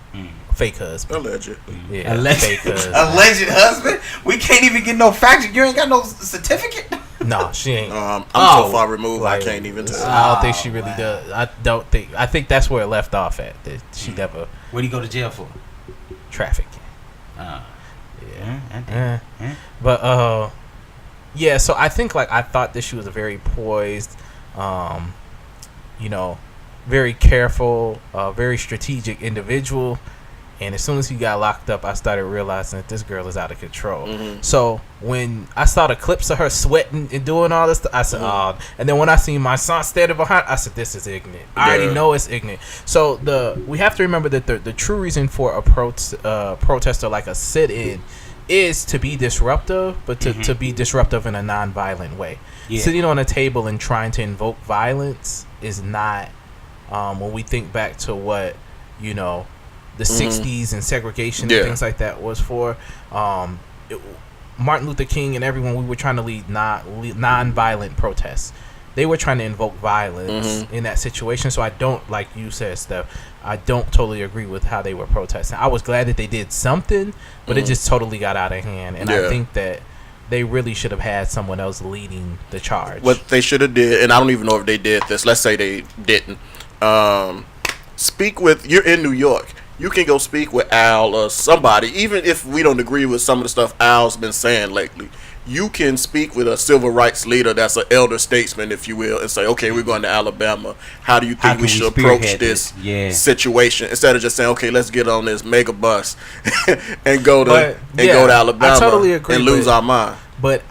fake husband. Alleged. Yeah, fake husband. Alleged husband. We can't even get no fact. You ain't got no certificate. No, she ain't. I'm so far removed. Like, I can't even tell. I don't think she really does. I think that's where it left off at. That she never. What do you go to jail for? Trafficking. Yeah. But yeah. So I think like I thought that she was a very poised, very careful, very strategic individual. And as soon as he got locked up, I started realizing that this girl is out of control. So when I saw the clips of her sweating and doing all this stuff, I said, oh. And then when I seen my son standing behind, I said, this is ignorant. I already know it's ignorant. So we have to remember that the true reason for a protester like a sit-in is to be disruptive, but to be disruptive in a non-violent way. Yeah. Sitting on a table and trying to invoke violence is not, when we think back to what, the 60s and segregation and things like that was for. Martin Luther King and everyone, we were trying to lead non-violent protests. They were trying to invoke violence in that situation. So I don't, like you said, Steph, I don't totally agree with how they were protesting. I was glad that they did something, but it just totally got out of hand. And I think that they really should have had someone else leading the charge. What they should have did, and I don't even know if they did this. Let's say they didn't. You're in New York. You can go speak with Al or somebody, even if we don't agree with some of the stuff Al's been saying lately. You can speak with a civil rights leader that's an elder statesman, if you will, and say, okay, we're going to Alabama. How do you think we should approach this situation? Instead of just saying, okay, let's get on this mega bus and go to Alabama. I totally agree, and lose our mind. But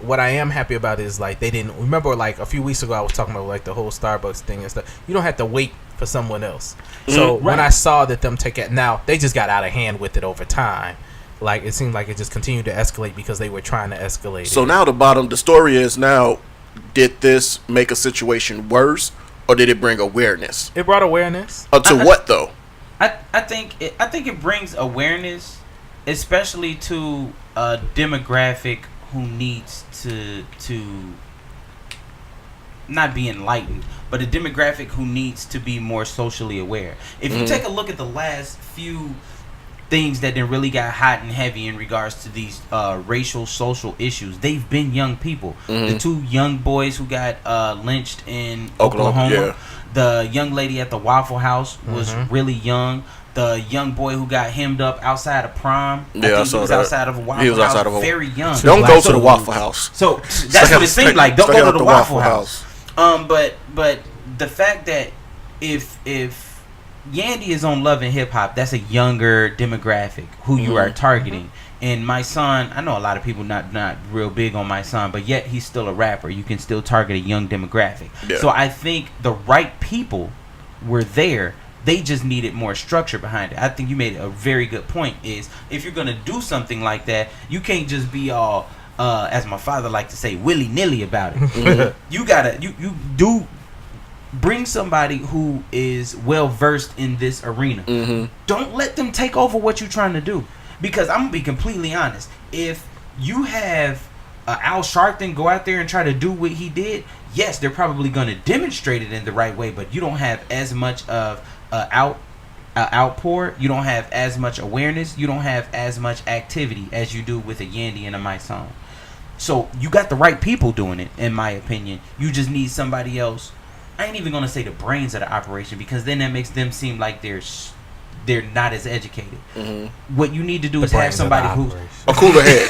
what I am happy about is like they didn't remember, like a few weeks ago I was talking about like the whole Starbucks thing and stuff. You don't have to wait for someone else. So when I saw that them take it, now they just got out of hand with it over time. Like it seemed like it just continued to escalate because they were trying to escalate. So now the story is now, did this make a situation worse or did it bring awareness? It brought awareness. To what though? I think it brings awareness, especially to a demographic who needs to not be enlightened, but a demographic who needs to be more socially aware. If you take a look at the last few things that then really got hot and heavy in regards to these racial social issues, they've been young people. The 2 young boys who got lynched in Oklahoma. The young lady at the Waffle House was really young. The young boy who got hemmed up outside of prom. I saw was that. Outside of a Waffle House. He was outside of very young. Don't go to the Waffle House. So that's what it seemed like. Don't go to the Waffle House. But the fact that if Yandy is on Love and Hip Hop. That's a younger demographic who you are targeting. And Mysonne, I know a lot of people not real big on Mysonne, but yet he's still a rapper. You can still target a young demographic. Yeah. So I think the right people were there. They just needed more structure behind it. I think you made a very good point. Is if you're gonna do something like that, you can't just be all, as my father liked to say, willy nilly about it. You gotta you do bring somebody who is well versed in this arena. Don't let them take over what you're trying to do. Because I'm gonna be completely honest. If you have Al Sharpton go out there and try to do what he did, yes, they're probably gonna demonstrate it in the right way. But you don't have as much of outpour. You don't have as much awareness. You don't have as much activity as you do with a Yandy and a Mysonne. So you got the right people doing it, in my opinion. You just need somebody else. I ain't even gonna say the brains of the operation, because then that makes them seem like they're not as educated. What you need to do is have somebody who's a cooler head.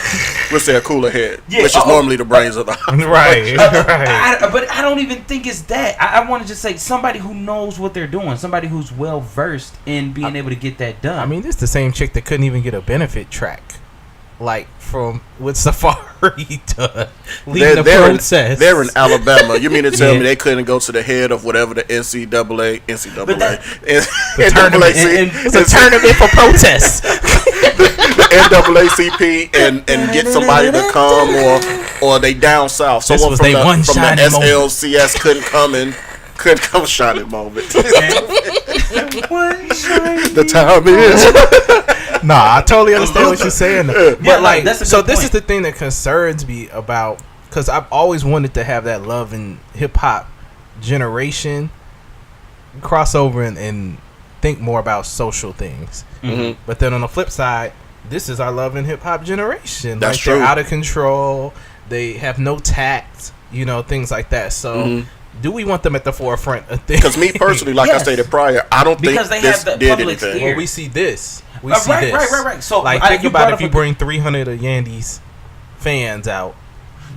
We'll say a cooler head, which is normally the brains of the operation. Right. But I don't even think it's that. I want to just say somebody who knows what they're doing, somebody who's well versed in being able to get that done. I mean, this is the same chick that couldn't even get a benefit track, like from with Safari to leading the process. They're in Alabama. You mean to tell me they couldn't go to the head of whatever the NCAA, it's a tournament for protests. the NAACP and get somebody to come, or they down south. Someone from the SLCS couldn't come shining moment. The time is. Nah, I totally understand what you're saying. But like, so this is the thing that concerns me about, because I've always wanted to have that love and hip hop generation crossover and think more about social things. But then on the flip side, this is our love and hip hop generation. That's like, true. They're out of control. They have no tact. Things like that. So. Do we want them at the forefront of things? Because me personally, like I stated prior, I don't think this did anything. Well, we see this. We see this. Right. So, like, think about if you bring 300 of Yandy's fans out.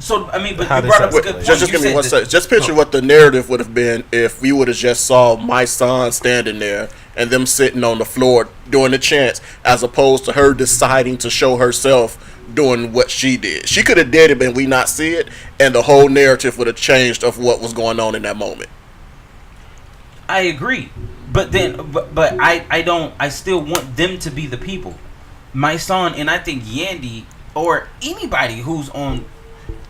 So, I mean, but you brought up a good point. Just give me 1 second. Just picture what the narrative would have been if we would have just saw Mysonne standing there and them sitting on the floor doing the chants, as opposed to her deciding to show herself doing what she did. She could have did it, but we not see it, and the whole narrative would have changed of what was going on in that moment. I agree, but I still want them to be the people. Mysonne, and I think Yandy, or anybody who's on.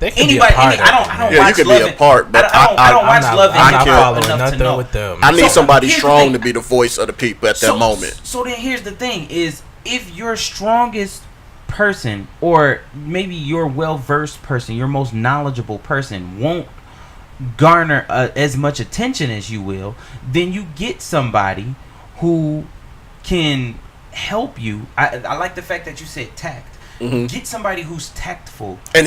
They can be a part. I don't watch you can be a part, but I don't watch Love and Hip Hop enough to know. With them. I need somebody strong to be the voice of the people at that moment. So then here's the thing: is if your strongest person, or maybe your well-versed person, your most knowledgeable person, won't garner as much attention as you will, then you get somebody who can help you. I like the fact that you said tact. Get somebody who's tactful, and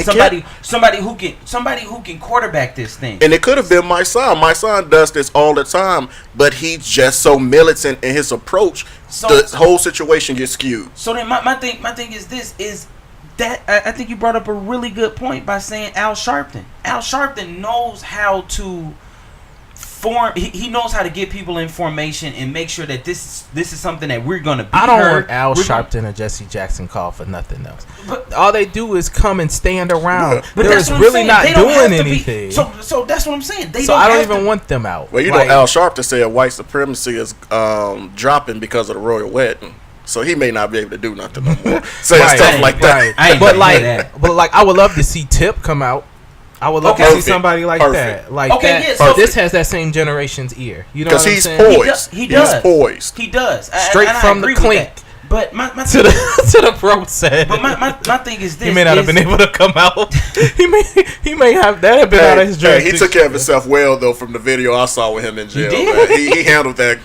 somebody who can quarterback this thing. And it could have been my son. My son does this all the time, but he's just so militant in his approach. So the whole situation gets skewed. So then my thing is this: is that I think you brought up a really good point by saying Al Sharpton. Al Sharpton knows how to form. He knows how to get people in formation and make sure that this is something that we're gonna be. I don't want Al Sharpton or Jesse Jackson call for nothing else. But all they do is come and stand around. But they're really not doing anything. So that's what I'm saying. I don't even want them out. Well, know, Al Sharpton said white supremacy is dropping because of the royal wedding. So he may not be able to do nothing no more. Saying stuff like that. But I would love to see Tip come out. I would love to see somebody like that. Like that. Yeah, so this has that same generation's ear. You know what I'm saying? Because he's poised. He's poised. He does. Straight from the clink. But my to the process. But my thing is this. He may not have been able to come out. he may have that have been out of his jurisdiction. He took care of himself well though from the video I saw with him in jail. He handled that.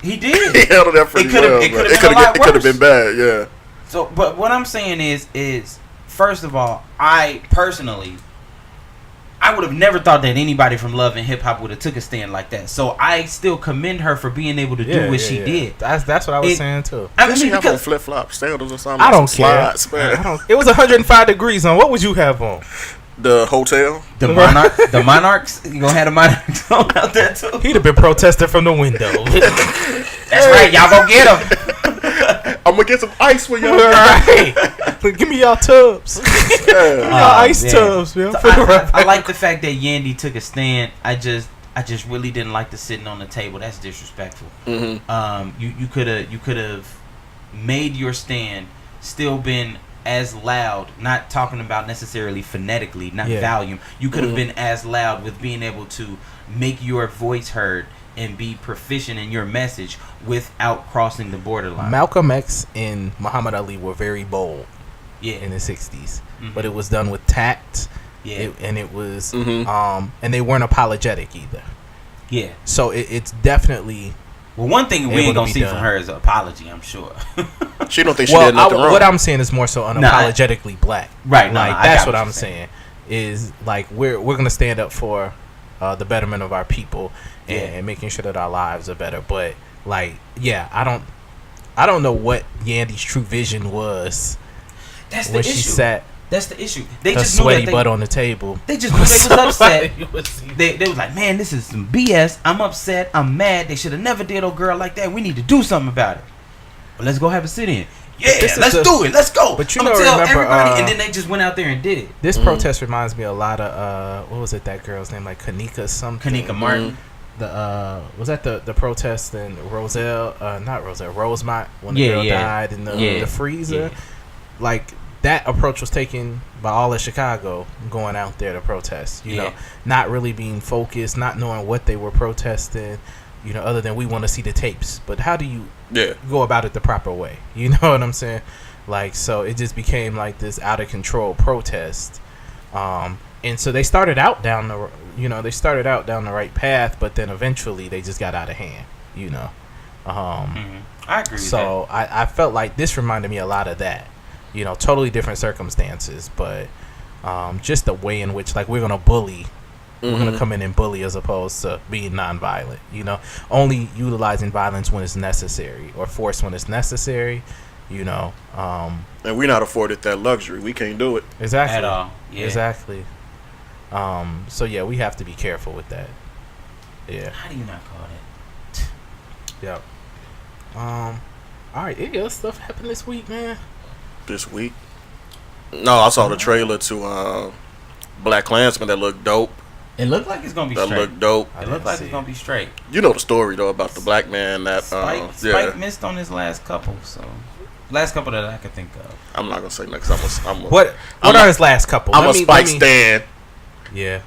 He did. He handled that pretty well. It could have been bad, yeah. So, but what I'm saying is first of all, I personally, I would have never thought that anybody from Love and Hip Hop would have took a stand like that. So I still commend her for being able to do what she did. That's what I was saying too. I mean, she have on flip flop sandals or something. I don't care. It was 105 degrees on. What would you have on? The hotel, the Monarchs. You gonna have the Monarchs on out there too? He'd have been protesting from the window. That's right. Y'all go get him. I'm gonna get some ice for y'all. Right. Give me y'all tubs. Y'all ice tubs, man. So I like the fact that Yandy took a stand. I just really didn't like the sitting on the table. That's disrespectful. Mm-hmm. You could have made your stand, still been as loud. Not talking about necessarily phonetically, not volume. You could have been as loud with being able to make your voice heard and be proficient in your message without crossing the borderline. Malcolm X and Muhammad Ali were very bold in the 60s. But it was done with tact. It was and they weren't apologetic either. Yeah. So it's definitely one thing we ain't gonna see from her is an apology, I'm sure. She don't think she did nothing wrong. What I'm saying is more so unapologetically black. Right. Like that's what I'm saying. Is like we're gonna stand up for the betterment of our people and making sure that our lives are better. But like, I don't know what Yandy's true vision was. That's the when issue. She sat. That's the issue. They just sweaty butt on the table. They just knew they was upset. They was like, man, this is some BS. I'm upset. I'm mad. They should have never did a girl like that. We need to do something about it. But let's go have a sit in. Yeah, let's do it. Let's go. But I'm gonna tell everybody, and then they just went out there and did it. This protest reminds me a lot of what was it? That girl's name, like Kanika something. Kanika Martin. The was that the protest in Rosemont when the girl died in the freezer. Like that approach was taken by all of Chicago going out there to protest. You know, not really being focused, not knowing what they were protesting. You know, other than we want to see the tapes. But how do you go about it the proper way? You know what I'm saying? Like, so it just became like this out of control protest. And so they started out down the right path, but then eventually they just got out of hand. You know, I agree. With so that. I felt like this reminded me a lot of that. You know, totally different circumstances, but just the way in which, like, we're gonna bully. We're going to come in and bully as opposed to being nonviolent, you know, only utilizing violence when it's necessary or force when it's necessary, you know. And we're not afforded that luxury. We can't do it. Exactly. At all. Yeah. Exactly. So, yeah, we have to be careful with that. Yeah. How do you not call that? Yep. All right. Any other stuff happened this week, man? This week? No, I saw the trailer to BlackKklansman that looked dope. It looked like it's gonna be straight. That looked dope. It looked like it's gonna be straight. You know the story though about the black man that Spike missed on his last couple, last couple that I could think of. I'm not gonna say next. What are his last couple? I'm a Spike stan. Yeah.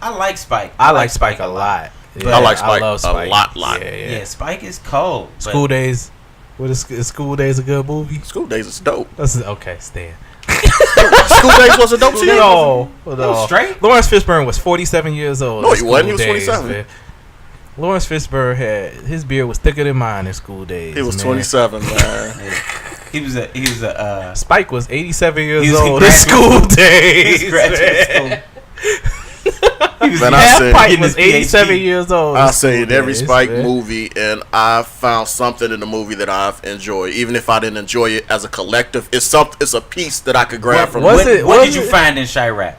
I like Spike. I like Spike a lot. Yeah, I like Spike a lot. Yeah, Spike is cold. School Days. What is School Days a good movie? School Days is dope. Okay, Stan. School Days was a dope shit. No. Straight. Lawrence Fishburne was 47 years old. No, he wasn't. He was 27. Man. Lawrence Fishburne his beard was thicker than mine in School Days. He was 27, man. He was a Spike was 87 years old in School Days. He graduated Spike was 87 years old. I say in every Spike movie, and I found something in the movie that I've enjoyed. Even if I didn't enjoy it as a collective, it's a piece that I could grab from. What did you find in Chirac?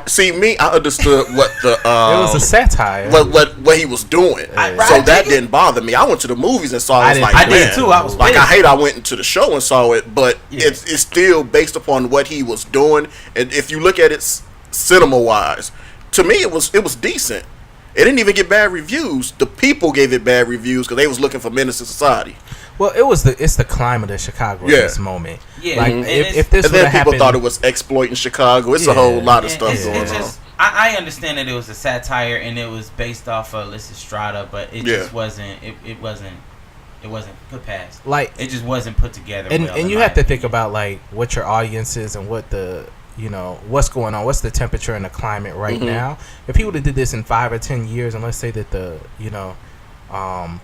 See, me, I understood what the it was a satire. What he was doing, so that didn't bother me. I went to the movies and saw it. I did too. I was like, I went into the show and saw it, but it's still based upon what he was doing. And if you look at it cinema wise, to me it was decent. It didn't even get bad reviews. The people gave it bad reviews because they was looking for menace to society. Well, it's the climate of Chicago at this moment. Yeah, like if this and then people thought it was exploiting Chicago. It's a whole lot of stuff going on. I understand that it was a satire and it was based off of Xtra, but it just wasn't. It wasn't put past. Like, it just wasn't put together. And you have to think about like what your audience is and what what's going on, what's the temperature and the climate right now. If he would have did this in 5 or 10 years, and let's say that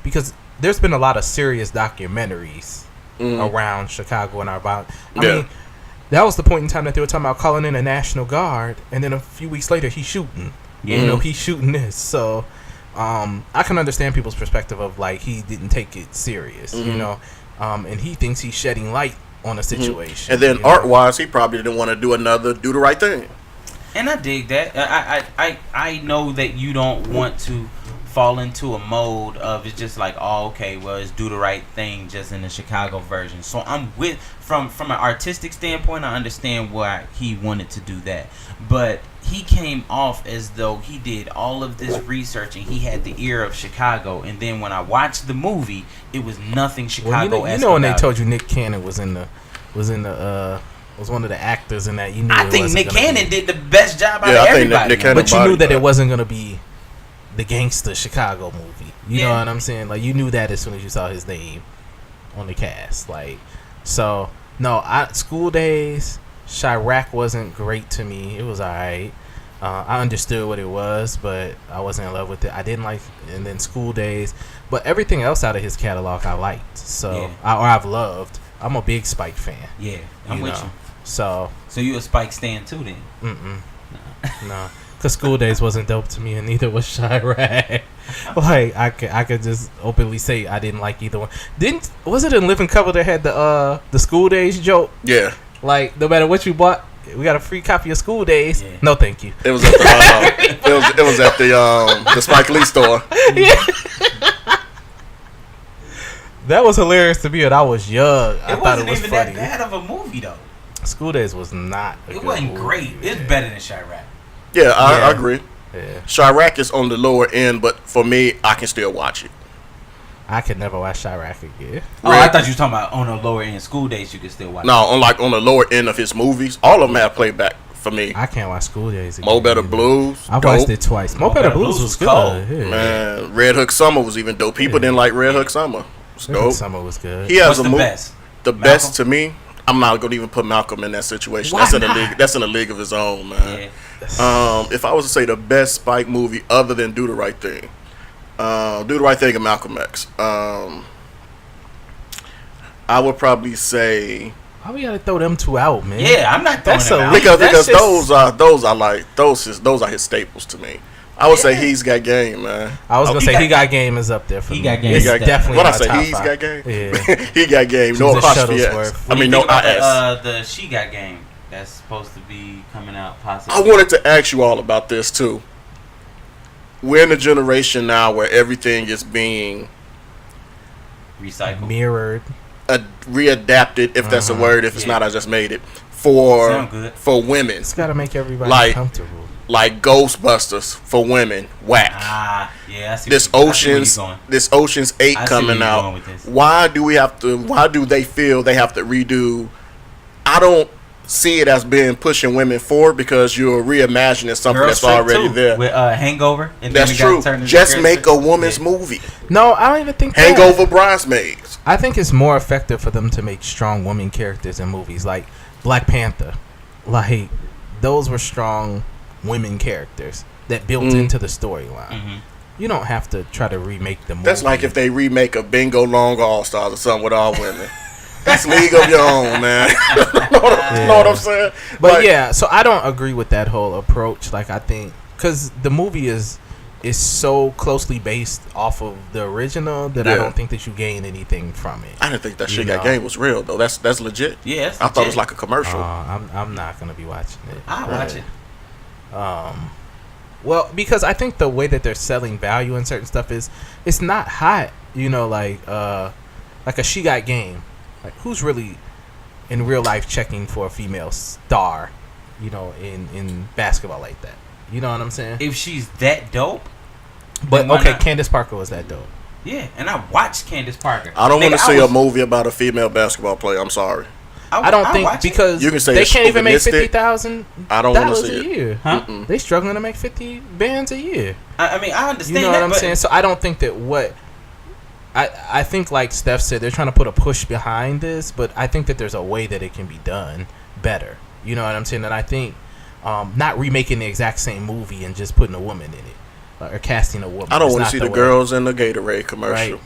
because there's been a lot of serious documentaries around Chicago and I mean, that was the point in time that they were talking about calling in a National Guard, and then a few weeks later he's shooting. He's shooting this. So I can understand people's perspective of like he didn't take it serious, and he thinks he's shedding light on a situation. And then art wise, he probably didn't want to do another Do the Right Thing. And I dig that. I know that you don't want to fall into a mode of it's just like, oh, okay, well, it's Do the Right Thing just in the Chicago version. So I'm with from an artistic standpoint, I understand why he wanted to do that, but he came off as though he did all of this research and he had the ear of Chicago. And then when I watched the movie, it was nothing Chicago. Well, you know when they told you Nick Cannon was one of the actors in that, you knew. I think Nick Cannon did the best job out of everybody. But you knew that it wasn't gonna be the gangster Chicago movie. You know what I'm saying? Like, you knew that as soon as you saw his name on the cast. Like, so no, School Days, Chirac wasn't great to me. It was alright. I understood what it was, but I wasn't in love with it. I didn't like, and then School Days, but everything else out of his catalog I liked. So I've loved. I'm a big Spike fan. Yeah, I'm with you. So you a Spike stan too then? No, because School Days wasn't dope to me, and neither was Chirac. Like, I could just openly say I didn't like either one. Was it in Living Color that had the School Days joke? Yeah. Like, no matter what you bought, we got a free copy of School Days. Yeah. No, thank you. It was at the it was at the Spike Lee store. Yeah. That was hilarious to me, and I was young. I thought it was even funny. that bad of a movie though. School Days was not. It wasn't movie, great. Man. It's better than Chirac. Yeah, I agree. Yeah. Chirac is on the lower end, but for me, I can still watch it. I could never watch Chirac again. Oh, I thought you were talking about on the lower end. School Days you could still watch. No, on the lower end of his movies, all of them have playback for me. I can't watch School Days again. Mo Better Blues. I watched it twice. Mo Better Blues was good. Yeah. Man, Red Hook Summer was even dope. People didn't like Red Hook Summer. Red Hook Summer was good. He has What's the best? The best to me. I'm not gonna even put Malcolm in that situation. Why That's in not? a league. That's in a league of his own, man. Yeah. If I was to say the best Spike movie other than Do the Right Thing, Do the Right Thing and Malcolm X, I would probably say. Why we gotta throw them two out, man? Yeah, I'm not throwing them out. Because those are his staples to me. I would say He's Got Game, man. I was gonna say He Got Game is up there for me. He Got Game. It's definitely. What I my say, top He's five. Got Game. Yeah. He Got Game. No apostrophe S. I mean, no IS. The She Got Game that's supposed to be coming out possibly. I wanted to ask you all about this too. We're in a generation now where everything is being recycled, mirrored, readapted. If that's a word. If it's not, I just made it for women. It's got to make everybody comfortable. Like Ghostbusters for women, whack. Yeah. I see this Ocean's 8 coming out. Why do they feel they have to redo? I don't see it as being pushing women forward because you're reimagining something Girls that's already there. With Hangover. And that's true. Just make a woman's movie. No, I don't even think Hangover Bridesmaids. I think it's more effective for them to make strong women characters in movies like Black Panther. Like, those were strong women characters that built into the storyline. You don't have to try to remake the movie. That's like if they remake a Bingo Long All Stars or something with all women. That's League of Your Own, man. know what I'm saying? But so I don't agree with that whole approach. Like, I think because the movie is so closely based off of the original that I don't think that you gain anything from it. I didn't think that Shit Got Game was real though. That's legit. Yeah, I thought it was like a commercial. I'm not gonna be watching it. I'll watch it. Well, because I think the way that they're selling value in certain stuff is it's not hot. Like a She Got Game. Like, who's really in real life checking for a female star? In basketball like that. You know what I'm saying? If she's that dope. But okay, Candace Parker was that dope. Yeah, and I watched Candace Parker. I don't want to see a movie about a female basketball player. I'm sorry. I don't think because you can say they can't even make $50,000. I don't want to see a year. Huh? They struggling to make 50 bands a year. I mean, I understand. You know what I'm saying? So I don't think that I think, like Steph said, they're trying to put a push behind this, but I think that there's a way that it can be done better. You know what I'm saying? And I think not remaking the exact same movie and just putting a woman in it or casting a woman. I don't want to see the girls in the Gatorade commercial. Right.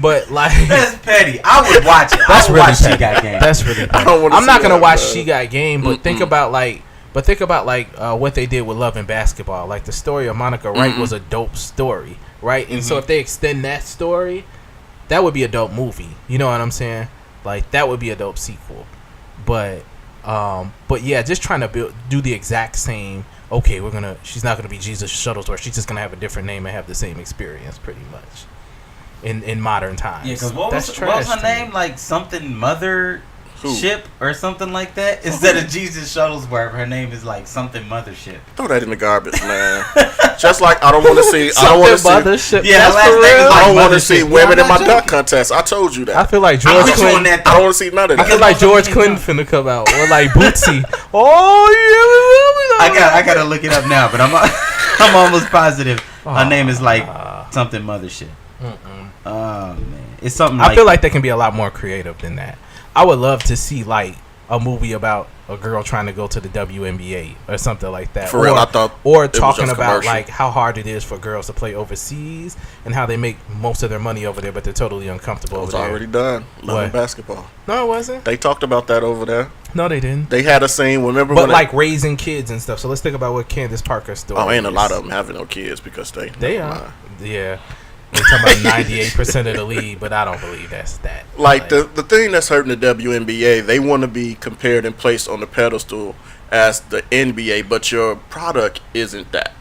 But like that's petty. I would watch it. That's really watch She Got Game. That's really petty. I'm not gonna watch She Got Game, but think about what they did with Love and Basketball. Like the story of Monica Wright was a dope story, right? And so if they extend that story, that would be a dope movie. You know what I'm saying? Like that would be a dope sequel. But yeah, just trying to do the exact same okay, she's not gonna be Jesus Shuttlesworth. She's just gonna have a different name and have the same experience, pretty much. In modern times. Yeah, because what was her name? Like something Mothership or something like that? Instead of Jesus Shuttlesworth, her name is like something Mothership. Throw that in the garbage, man. Just like I don't want to see. Mothership. Yeah, that's for real. I don't want to see women in my dunk contest. I told you that. I feel like George Clinton. I don't want to see none of that. I feel like George Clinton finna come out or like Bootsy. Oh yeah. I gotta look it up now, but I'm almost positive her name is like something Mothership. Oh man, it's something. I feel like they can be a lot more creative than that. I would love to see like a movie about a girl trying to go to the WNBA or something like that. For real, I thought. Or talking about like how hard it is for girls to play overseas and how they make most of their money over there, but they're totally uncomfortable over there. It was already done. Love basketball. No, it wasn't. They talked about that over there. No, they didn't. They had a scene. Remember, but like raising kids and stuff. So let's think about what Candace Parker's story. Oh, ain't a lot of them having no kids because they are. Yeah. They're talking about 98% of the league, but I don't believe that's that. Like the thing that's hurting the WNBA, they want to be compared and placed on the pedestal as the NBA, but your product isn't that.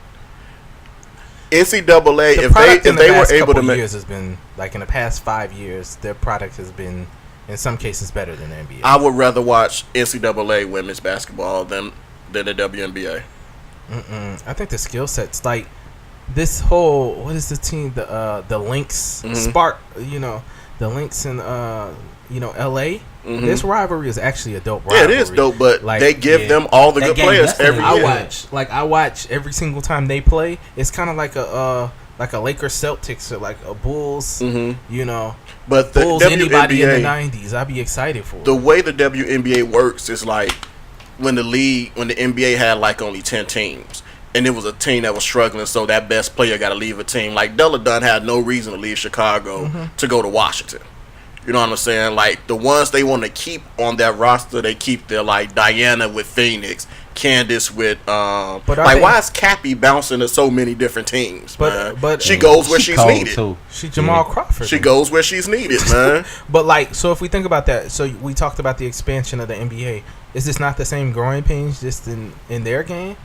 NCAA, if they were able to make, years has been like in the past 5 years, their product has been in some cases better than the NBA. I would rather watch NCAA women's basketball than the WNBA. I think the skill sets like. This whole what is the team the Lynx Spark the Lynx in LA this rivalry is actually a dope rivalry. Yeah, it is dope, but like, they give them all the good players every year. I watch every single time they play. It's kind of like a Lakers Celtics or like a Bulls but the Bulls WNBA, anybody in the 90s I'd be excited for. The way the WNBA works is like when the NBA had like only 10 teams. And it was a team that was struggling, so that best player got to leave a team. Like, Della Dunn had no reason to leave Chicago to go to Washington. You know what I'm saying? Like, the ones they want to keep on that roster, they keep their, like, Diana with Phoenix, Candace with, why is Cappy bouncing to so many different teams, man? But she goes where she's needed. Too. She Jamal Crawford. She goes where she's needed, man. But, like, so if we think about that, so we talked about the expansion of the NBA. Is this not the same growing pains just in their game?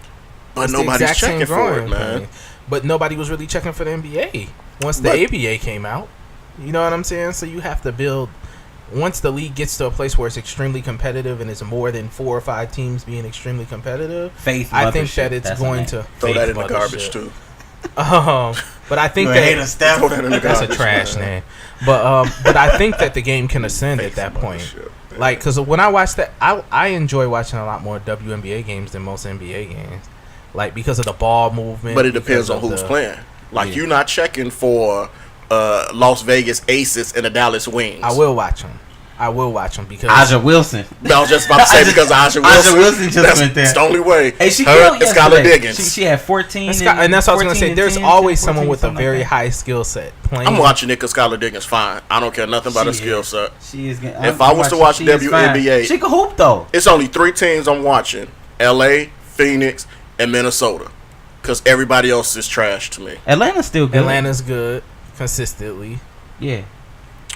But nobody's checking for it, man. But nobody was really checking for the NBA once the ABA came out. You know what I'm saying? So you have to build. Once the league gets to a place where it's extremely competitive and it's more than 4 or 5 teams being extremely competitive, I think that it's going to throw that in the garbage too. But I think that's a trash name. But I think that the game can ascend at that point. Like, because when I watch that, I enjoy watching a lot more WNBA games than most NBA games. Like, because of the ball movement. But it depends on who's playing. Like, you're not checking for Las Vegas Aces and the Dallas Wings. I will watch them because Aja Wilson. I was just about to say because Aja Wilson just went there. That's the only way. Hey, she killed Skylar Diggins. She had 14. And that's what I was going to say. There's always someone with a very high skill set playing. I'm watching it because Skylar Diggins fine. I don't care nothing about her skill set. She is. If I was to watch WNBA, she can hoop though. It's only 3 teams I'm watching: LA, Phoenix, and Minnesota, because everybody else is trash to me. Atlanta's still good. Atlanta's good consistently. Yeah.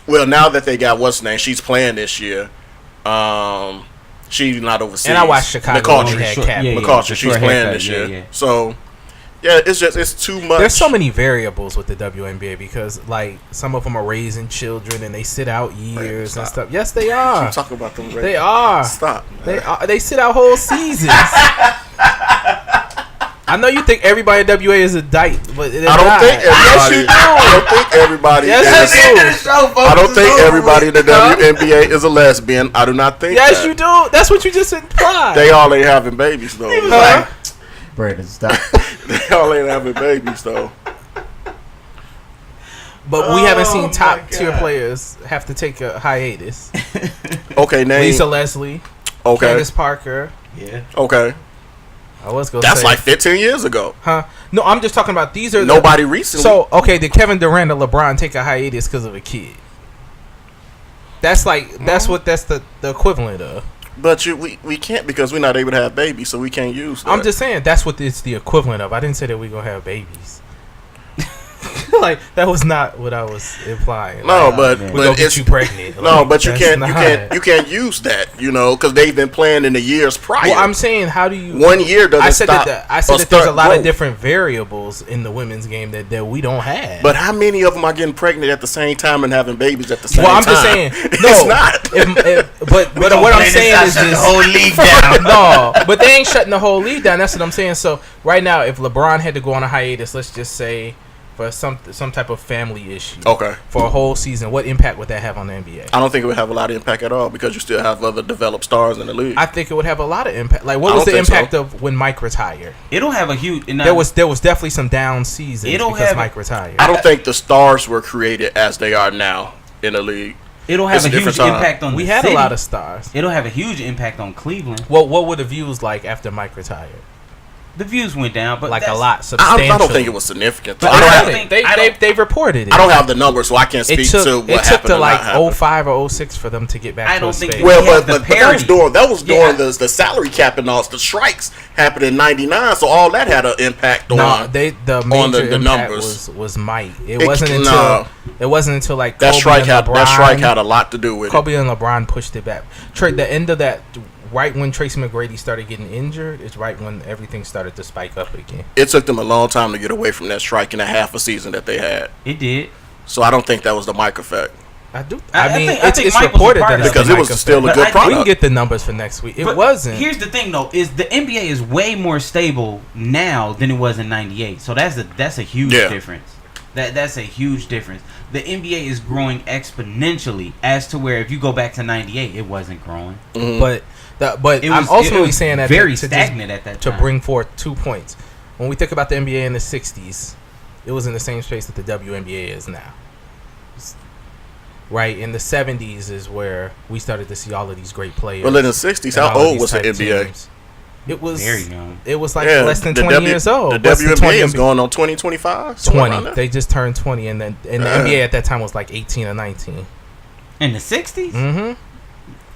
Well, now that they got what's name, she's playing this year. She's not overseas. And I watched Chicago. McCulture, she's playing this year. Yeah. So, yeah, it's too much. There's so many variables with the WNBA because, like, some of them are raising children and they sit out years and stuff. Yes, they are. Keep talking about them. They are. Stop. Man. They sit out whole seasons. I know you think everybody at WA is a dyke, but I don't think everybody. Yes, you do. I don't think everybody. Yes, you do. I don't think everybody in the WNBA is a lesbian. I do not think. Yes, you do. That's what you just implied. They all ain't having babies though. Brandon, stop. They all ain't having babies though. But we haven't seen top tier players have to take a hiatus. Okay, name Lisa Leslie. Okay. Candace Parker. Yeah. Okay. I was going to say. That's like 15 years ago. Huh? No, I'm just talking about these are nobody recently. So, okay, did Kevin Durant or LeBron take a hiatus because of a kid? That's like that's the equivalent of. But we can't because we're not able to have babies, so we can't use that. I'm just saying that's what it's the equivalent of. I didn't say that we're gonna have babies. Like that was not what I was implying. No, like, but we gonna get you pregnant. No, Like, but you not- can't use that, because they've been playing in the years prior. Well, I'm saying, how do you? 1 year doesn't I said stop. I said that there's a lot of different variables in the women's game that we don't have. But how many of them are getting pregnant at the same time and having babies at the same time? Well, I'm just saying, no, it's not. But what I'm saying is the this. whole league down. No, but they ain't shutting the whole league down. That's what I'm saying. So right now, if LeBron had to go on a hiatus, let's just say for some type of family issue, Okay, for a whole season, what impact would that have on the NBA? I don't think it would have a lot of impact at all because you still have other developed stars in the league. I think it would have a lot of impact. Like, what I was the don't think impact of when Mike retired? It'll have a huge. There was definitely some down seasons because Mike retired. I don't think the stars were created as they are now in the league. It'll have It's a a huge different time. impact on. We the had city. a lot of stars. It'll have a huge impact on Cleveland. What were the views like after Mike retired? The views went down, but Like a that's- lot, substantially. I don't think it was significant. But I don't I have, think- They've reported it. I don't have the numbers, so I can't speak to what happened. It took to or not like happened. 05 or 06 for them to get back I to don't a think space. we Well, have but the that was during Yeah. the salary cap and all. The strikes happened in '99, so all that had an impact No, on the major the impact numbers. was Mike. It It wasn't until like that Kobe strike and had LeBron, that strike had a lot to do with it. Kobe and LeBron pushed it back. The end of that, right when Tracy McGrady started getting injured, is right when everything started to spike up again. It took them a long time to get away from that strike in a half a season that they had. It did. So I don't think that was the Mike effect I do. I I mean, think it's Mike was a reported part that of it's it. because the it was Mike still a effect. good But product. We can get the numbers for next week. It But wasn't. Here's the thing, though: is the NBA is way more stable now than it was in '98. So that's a huge Yeah. difference. That's a huge difference. The NBA is growing exponentially, as to where if you go back to '98, it wasn't growing. Mhm. But It I'm was ultimately saying that very to stagnant at that to time. bring forth 2 points. When we think about the NBA in the 60s, it was in the same space that the WNBA is now. Right? In the 70s is where we started to see all of these great players. Well, in the '60s, and how all of old these was the type NBA? teams. It was very young. It was like Yeah, less than the 20 years old. The Less than WNBA is 20, going on 2025. 20. They just turned 20, and the NBA at that time was like 18 or 19. In the '60s, Mm-hmm.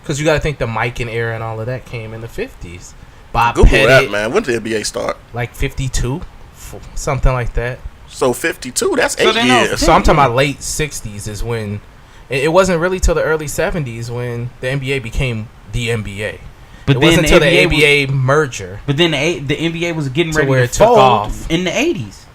Because you got to think the Mike and era and all of that came in the 50s. Bob Google Pettit, that, man. When did the NBA start? like 52, something like that. So 52. That's So 8 they know- years. So I'm talking about late 60s is when it wasn't really till the early 70s when the NBA became the NBA. but It then wasn't the until the NBA ABA merger. But then the NBA was getting To ready where to it took fold off. in the 80s.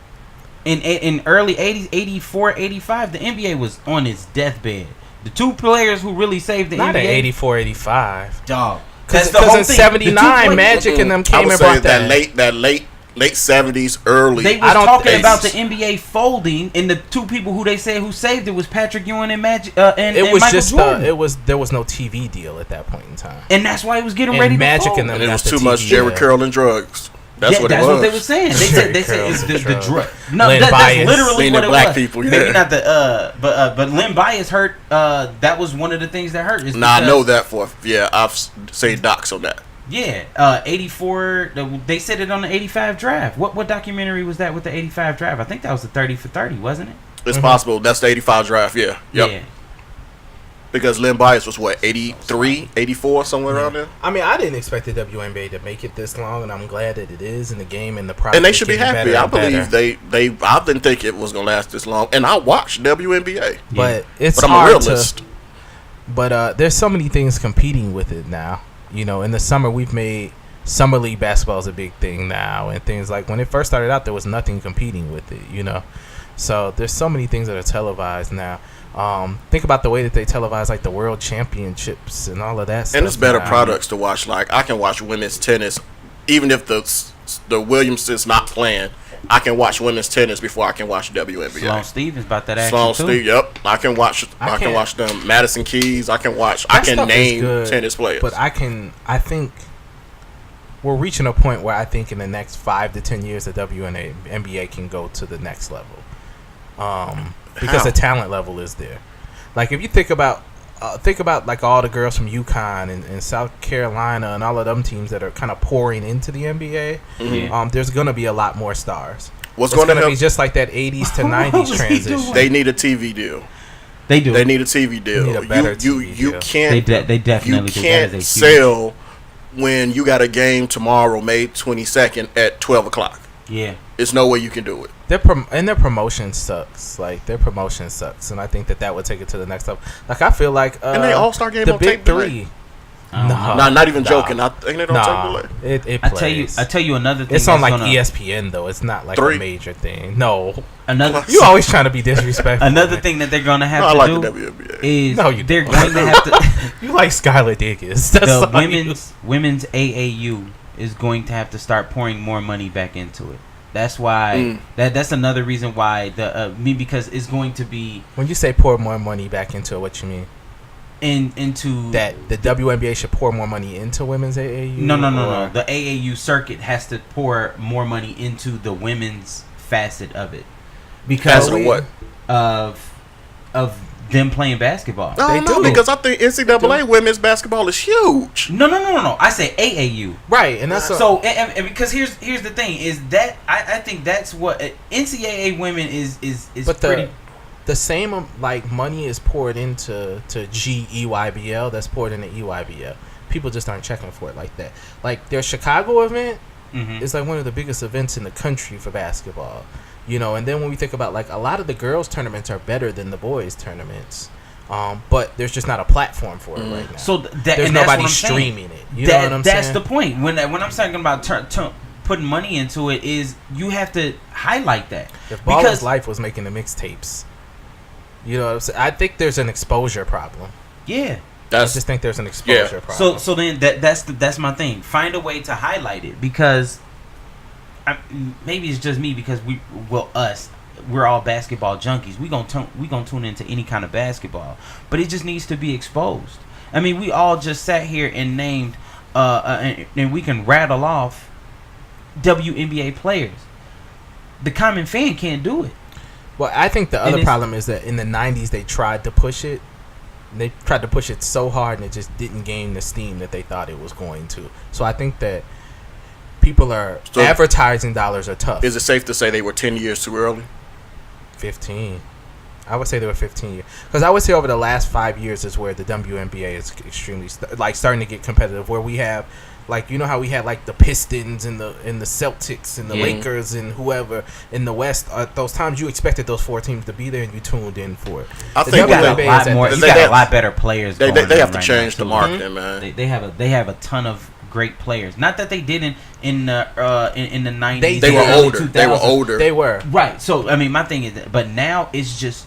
In early 80s, 84, 85, the NBA was on its deathbed. The two players who really saved the Not in NBA. 84, 85. Dog. That's Because the whole in thing. 79, The two Magic and them I came would and say brought that. late 70s, early. They I was don't talking think- about the NBA folding, and the two people who they said who saved it was Patrick Ewing and Magic and It was Michael just Jordan. there was no TV deal at that point in time. And that's why he was getting And ready Magic to fold. and them and it got was the too much TV Jerry deal. Curl and drugs. That's what it was. That's what they were saying. They said it's Curls the and drug. drugs. No, Lynn that's Bias. literally Meaning what it black was. people, yeah. Maybe not the but Lynn Bias hurt. That was one of the things that hurt. Nah, I know that for I've seen docs on that. Yeah, 84. They said it on the 85 draft. What documentary was that with the 85 draft? I think that was the 30 for 30, wasn't it? It's possible. That's the 85 draft. Yeah. Yep. Yeah. Because Lynn Bias was what 83, 84, somewhere around there. I mean, I didn't expect the WNBA to make it this long, and I'm glad that it is in the game and the product. And they is should be getting happy. better I and believe better. I didn't think it was gonna last this long. And I watched WNBA, But it's but I'm a hard realist. to. But there's so many things competing with it now. You know, in the summer we've made summer league basketball is a big thing now, and things like when it first started out, there was nothing competing with it. You know, so there's so many things that are televised now. Think about the way that they televise like the World Championships and all of that stuff. And it's better now. products to watch. Like I can watch women's tennis, even if the Williamson's not playing. I can watch women's tennis before I can watch WNBA. Sloane Stevens about that action Sloane too. Steve, yep. I can watch can't- watch them. Madison Keys. I can watch. That I can stuff is name good, tennis players. But I think we're reaching a point where I think in the next 5 to 10 years the WNBA can go to the next level. Because How? the talent level is there. Like if you think about like all the girls from UConn and South Carolina and all of them teams that are kind of pouring into the NBA, Yeah. there's gonna be a lot more stars. What's It's going to gonna be help? just like that 80s to 90s transition. They need a TV deal. They do. They need a TV deal. Need a better you TV you deal. can't They definitely you do. can't That is a huge. sell when you got a game tomorrow, May 22nd at 12 o'clock. Yeah. There's no way you can do it. Their promotion sucks. Like, their promotion sucks. And I think that would take it to the next level. Like, I feel like... and they all-star game the on big tape three. No, not even joking. I think they don't take delay. It plays. I tell you another thing. It's on like ESPN though. It's not like a major thing. No. You always trying to be disrespectful. Another thing that they're gonna have to do the WNBA. is they're going to have to. You like Skylar Diggins. The women's AAU is going to have to start pouring more money back into it. That's why that's another reason why because it's going to be. When you say pour more money back into it, what you mean? Into that the WNBA should pour more money into women's AAU? No. The AAU circuit has to pour more money into the women's facet of it. Because of what? Of them playing basketball. No, because I think NCAA women's basketball is huge. No. I say AAU. Right, and that's so. And because here's the thing is that I think that's what NCAA women is but pretty. The same like money is poured into GEYBL that's poured into EYBL. People just aren't checking for it like that. Like their Chicago event is like one of the biggest events in the country for basketball. You know, and then when we think about like a lot of the girls' tournaments are better than the boys' tournaments. But there's just not a platform for it right now. So there's nobody streaming it. You know what I'm saying? That's the point. When I'm talking about putting money into it, is you have to highlight that. If Baller's Life was making the mixtapes, you know what I'm saying? I think there's an exposure problem. Yeah. I just think there's an exposure problem. So then that's my thing. Find a way to highlight it because maybe it's just me because we're all basketball junkies. We gonna tune into any kind of basketball, but it just needs to be exposed. I mean, we all just sat here and named and we can rattle off WNBA players. The common fan can't do it. Well, I think the other problem is that in the 90s they tried to push it. They tried to push it so hard and it just didn't gain the steam that they thought it was going to. So I think that advertising dollars are tough. Is it safe to say they were 10 years too early? 15. I would say they were 15 years. Because I would say over the last 5 years is where the WNBA is extremely starting to get competitive. Where we have, like, you know how we had like the Pistons and the Celtics and the Lakers and whoever in the West. Those times you expected those four teams to be there and you tuned in for it. I think you got a lot better players. They have to change the marketing, man. They have a ton of great players. Not that they didn't in the 90s. They were older. 2000s. They were older. They were. Right. So I mean, my thing is that, but now it's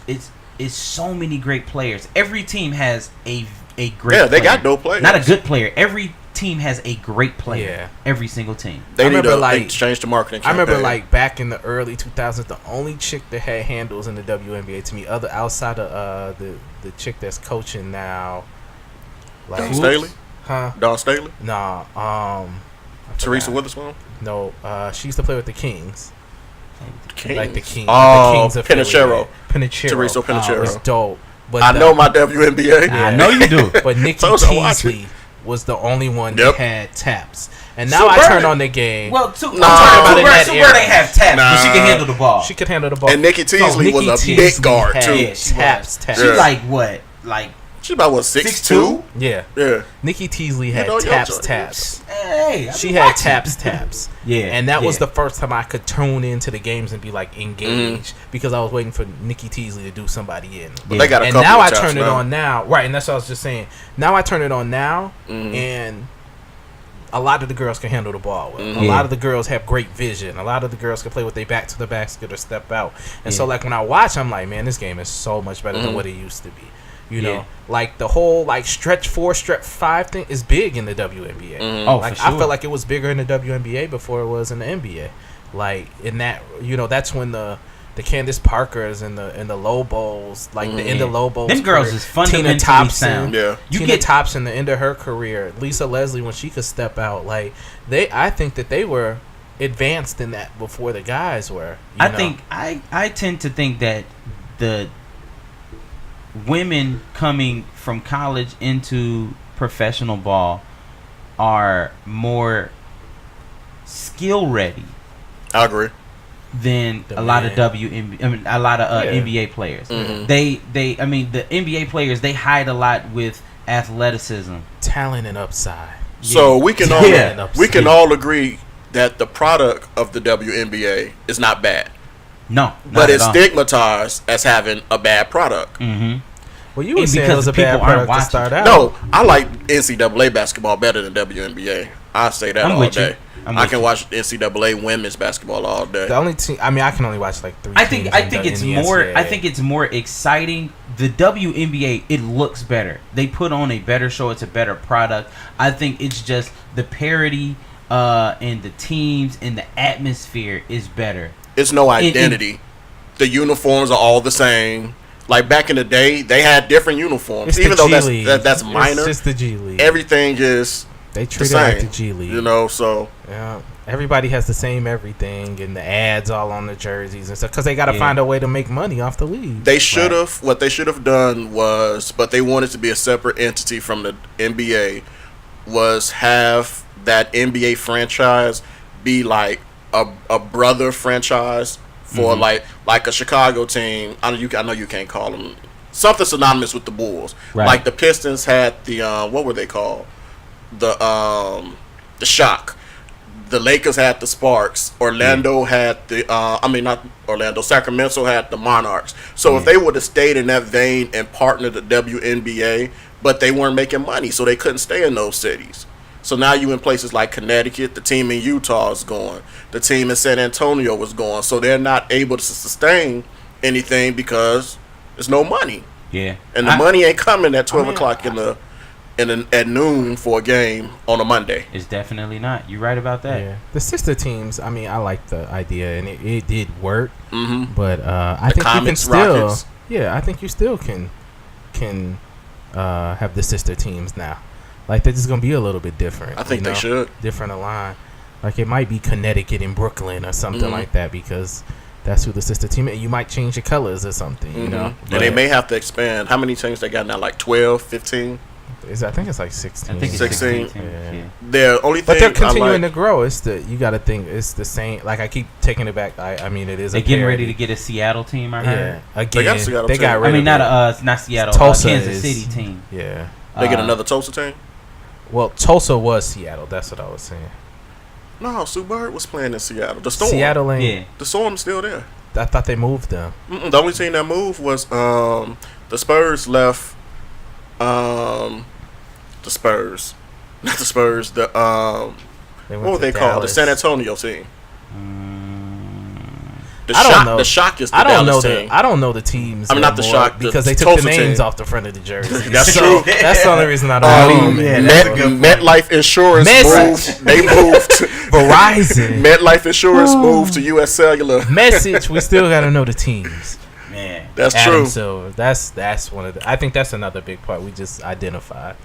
so many great players. Every team has a great player. Yeah, they got no players. Not a good player. Every team has a great player. Yeah. Every single team. They need to change the marketing campaign. I remember like back in the early 2000s, the only chick that had handles in the WNBA to me, outside of the chick that's coaching now, like Dawn Staley. Huh? Dawn Staley? Nah. Teresa Witherspoon? No. She used to play with the Kings. Like the Kings. Oh, the Kings Pinachero. Teresa Pinachero. Was dope. But I know my WNBA. Yeah. I know you do. But Nikki Teasley was the only one that had taps. And now I turn on the game. Well, Sue Bird ain't have taps, but she can handle the ball. She could handle the ball. And Nikki Teasley was a big guard, too. Yeah, taps. She like what? Like... She's about 6'2"? Yeah. Nikki Teasley had taps. Hey, she had taps. Yeah. And that was the first time I could tune into the games and be like engaged because I was waiting for Nikki Teasley to do somebody in. But they got a and couple now of I taps turn it now. on now. Right, and that's what I was just saying. Now I turn it on now and a lot of the girls can handle the ball well. A lot of the girls have great vision. A lot of the girls can play with their back to the basket or step out. And so like when I watch, I'm like, man, this game is so much better than what it used to be. You know, like the whole like stretch 4, stretch 5 thing is big in the WNBA. Oh, like for sure. I felt like it was bigger in the WNBA before it was in the NBA. Like in that, you know, that's when the Candace Parkers and the Lobos, like the end of Lobos. Them girls is fundamentally Tina Thompson, sound. Yeah, Tina Thompson, the end of her career. Lisa Leslie when she could step out. Like I think that they were advanced in that before the guys were. I tend to think that the women coming from college into professional ball are more skill ready. I agree. Than a lot of NBA players. They I mean the NBA players, they hide a lot with athleticism, talent and upside. So we can all agree that the product of the WNBA is not bad. No, but it's stigmatized as having a bad product. Mm-hmm. Well, you were saying it was a bad product to start out. No, I like NCAA basketball better than WNBA. I say that all day. I can watch NCAA women's basketball all day. The only team, I mean, I can only watch like 3. I think it's more. NCAA. I think it's more exciting. The WNBA, it looks better. They put on a better show. It's a better product. I think it's just the parity and the teams and the atmosphere is better. It's no identity. The uniforms are all the same. Like back in the day, they had different uniforms. Even though that's minor. It's just the G League. Everything is they treat it like the G League. You know, so yeah, everybody has the same everything, and the ads all on the jerseys and stuff because they got to find a way to make money off the league. They should have. What they should have done was, but they wanted to be a separate entity from the NBA. Was have that NBA franchise be like a brother franchise. For like a Chicago team, I know you can't call them something synonymous with the Bulls. Right. Like the Pistons had the what were they called? The Shock. The Lakers had the Sparks. Orlando had the not Orlando. Sacramento had the Monarchs. So if they would have stayed in that vein and partnered the WNBA, but they weren't making money, so they couldn't stay in those cities. So now you in places like Connecticut, the team in Utah is going. The team in San Antonio was going. So they're not able to sustain anything because there's no money. Yeah. And the money ain't coming at 12 o'clock at noon for a game on a Monday. It's definitely not. You're right about that. Yeah. The sister teams, I mean, I like the idea, and it did work. Mm-hmm. But I think you can still... Rockets. Yeah, I think you still can have the sister teams now. Like, they're just going to be a little bit different. I think they should. Different aligned. Like, it might be Connecticut and Brooklyn or something like that because that's who the sister team is. You might change the colors or something, you know? And they may have to expand. How many teams they got now? Like 12, 15? I think it's like 16. I think it's 16. Yeah. The only thing but they're continuing to grow. You got to think it's the same. Like, I keep taking it back. I mean, it is. They're getting ready to get a Seattle team. I heard. Yeah. Again, they got. I mean, not Seattle. Tulsa Kansas City team. Yeah. They get another Tulsa team. Well, Tulsa was Seattle. That's what I was saying. No, Sue Bird was playing in Seattle. The Storm. Seattle ain't. Yeah. The Storm's still there. I thought they moved them. The only team that moved was the Spurs left. The Spurs, not the Spurs. The what were they called? The San Antonio team. The Shock is the Dallas team. I don't know the teams. I mean, not the Shock because they took the names off the front of the jersey. That's true. That's the only reason I don't know. MetLife Insurance moved. They moved. Verizon. MetLife Insurance moved to U.S. Cellular. Message. We still got to know the teams. Man, that's true. So that's one of the. I think that's another big part we just identified.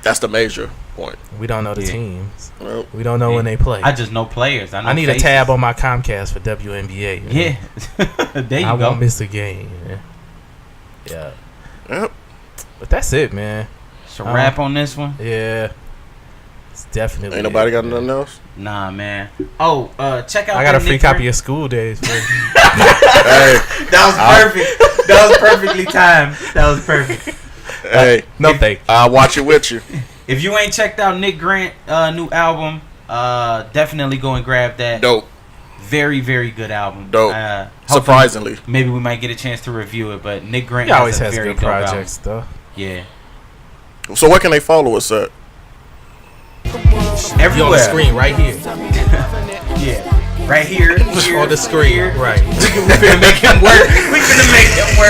That's the major point. We don't know the teams. Well, we don't know when they play. I just know players. I need faces. A tab on my Comcast for WNBA. Yeah. There you go. I won't miss a game. Yeah. Yep. But that's it, man. It's a wrap on this one. Yeah. It's definitely. Ain't nobody got nothing else? Nah, man. Oh, check out. I got a free copy of School Days. Hey, that was perfect. That was perfectly timed. That was perfect. Hey, thank you. I'll watch it with you. If you ain't checked out Nick Grant new album, definitely go and grab that. Dope. Very, very good album. Dope. Surprisingly. Maybe we might get a chance to review it, but Nick Grant always has very good projects, though. Yeah. So where can they follow us at? Everywhere. On the screen right here. Yeah. Right here on the screen. Here. Right. We finna make him work.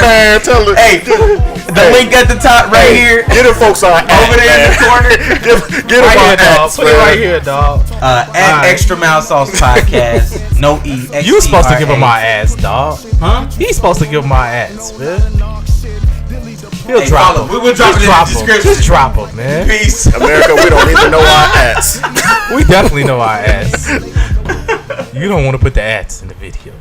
Man, tell them. Hey, the link at the top right here. Get them folks on over there in the corner. Get them on dog. Put it right here, dog. At Extra Mouth Sauce Podcast. No E. You supposed to give him my ass, dog. Huh? He's supposed to give him my ass, man. He'll drop him. We will drop it in the description. Just drop him, man. Peace. America, we don't even know our ass. We definitely know our ass. You don't want to put the ads in the video.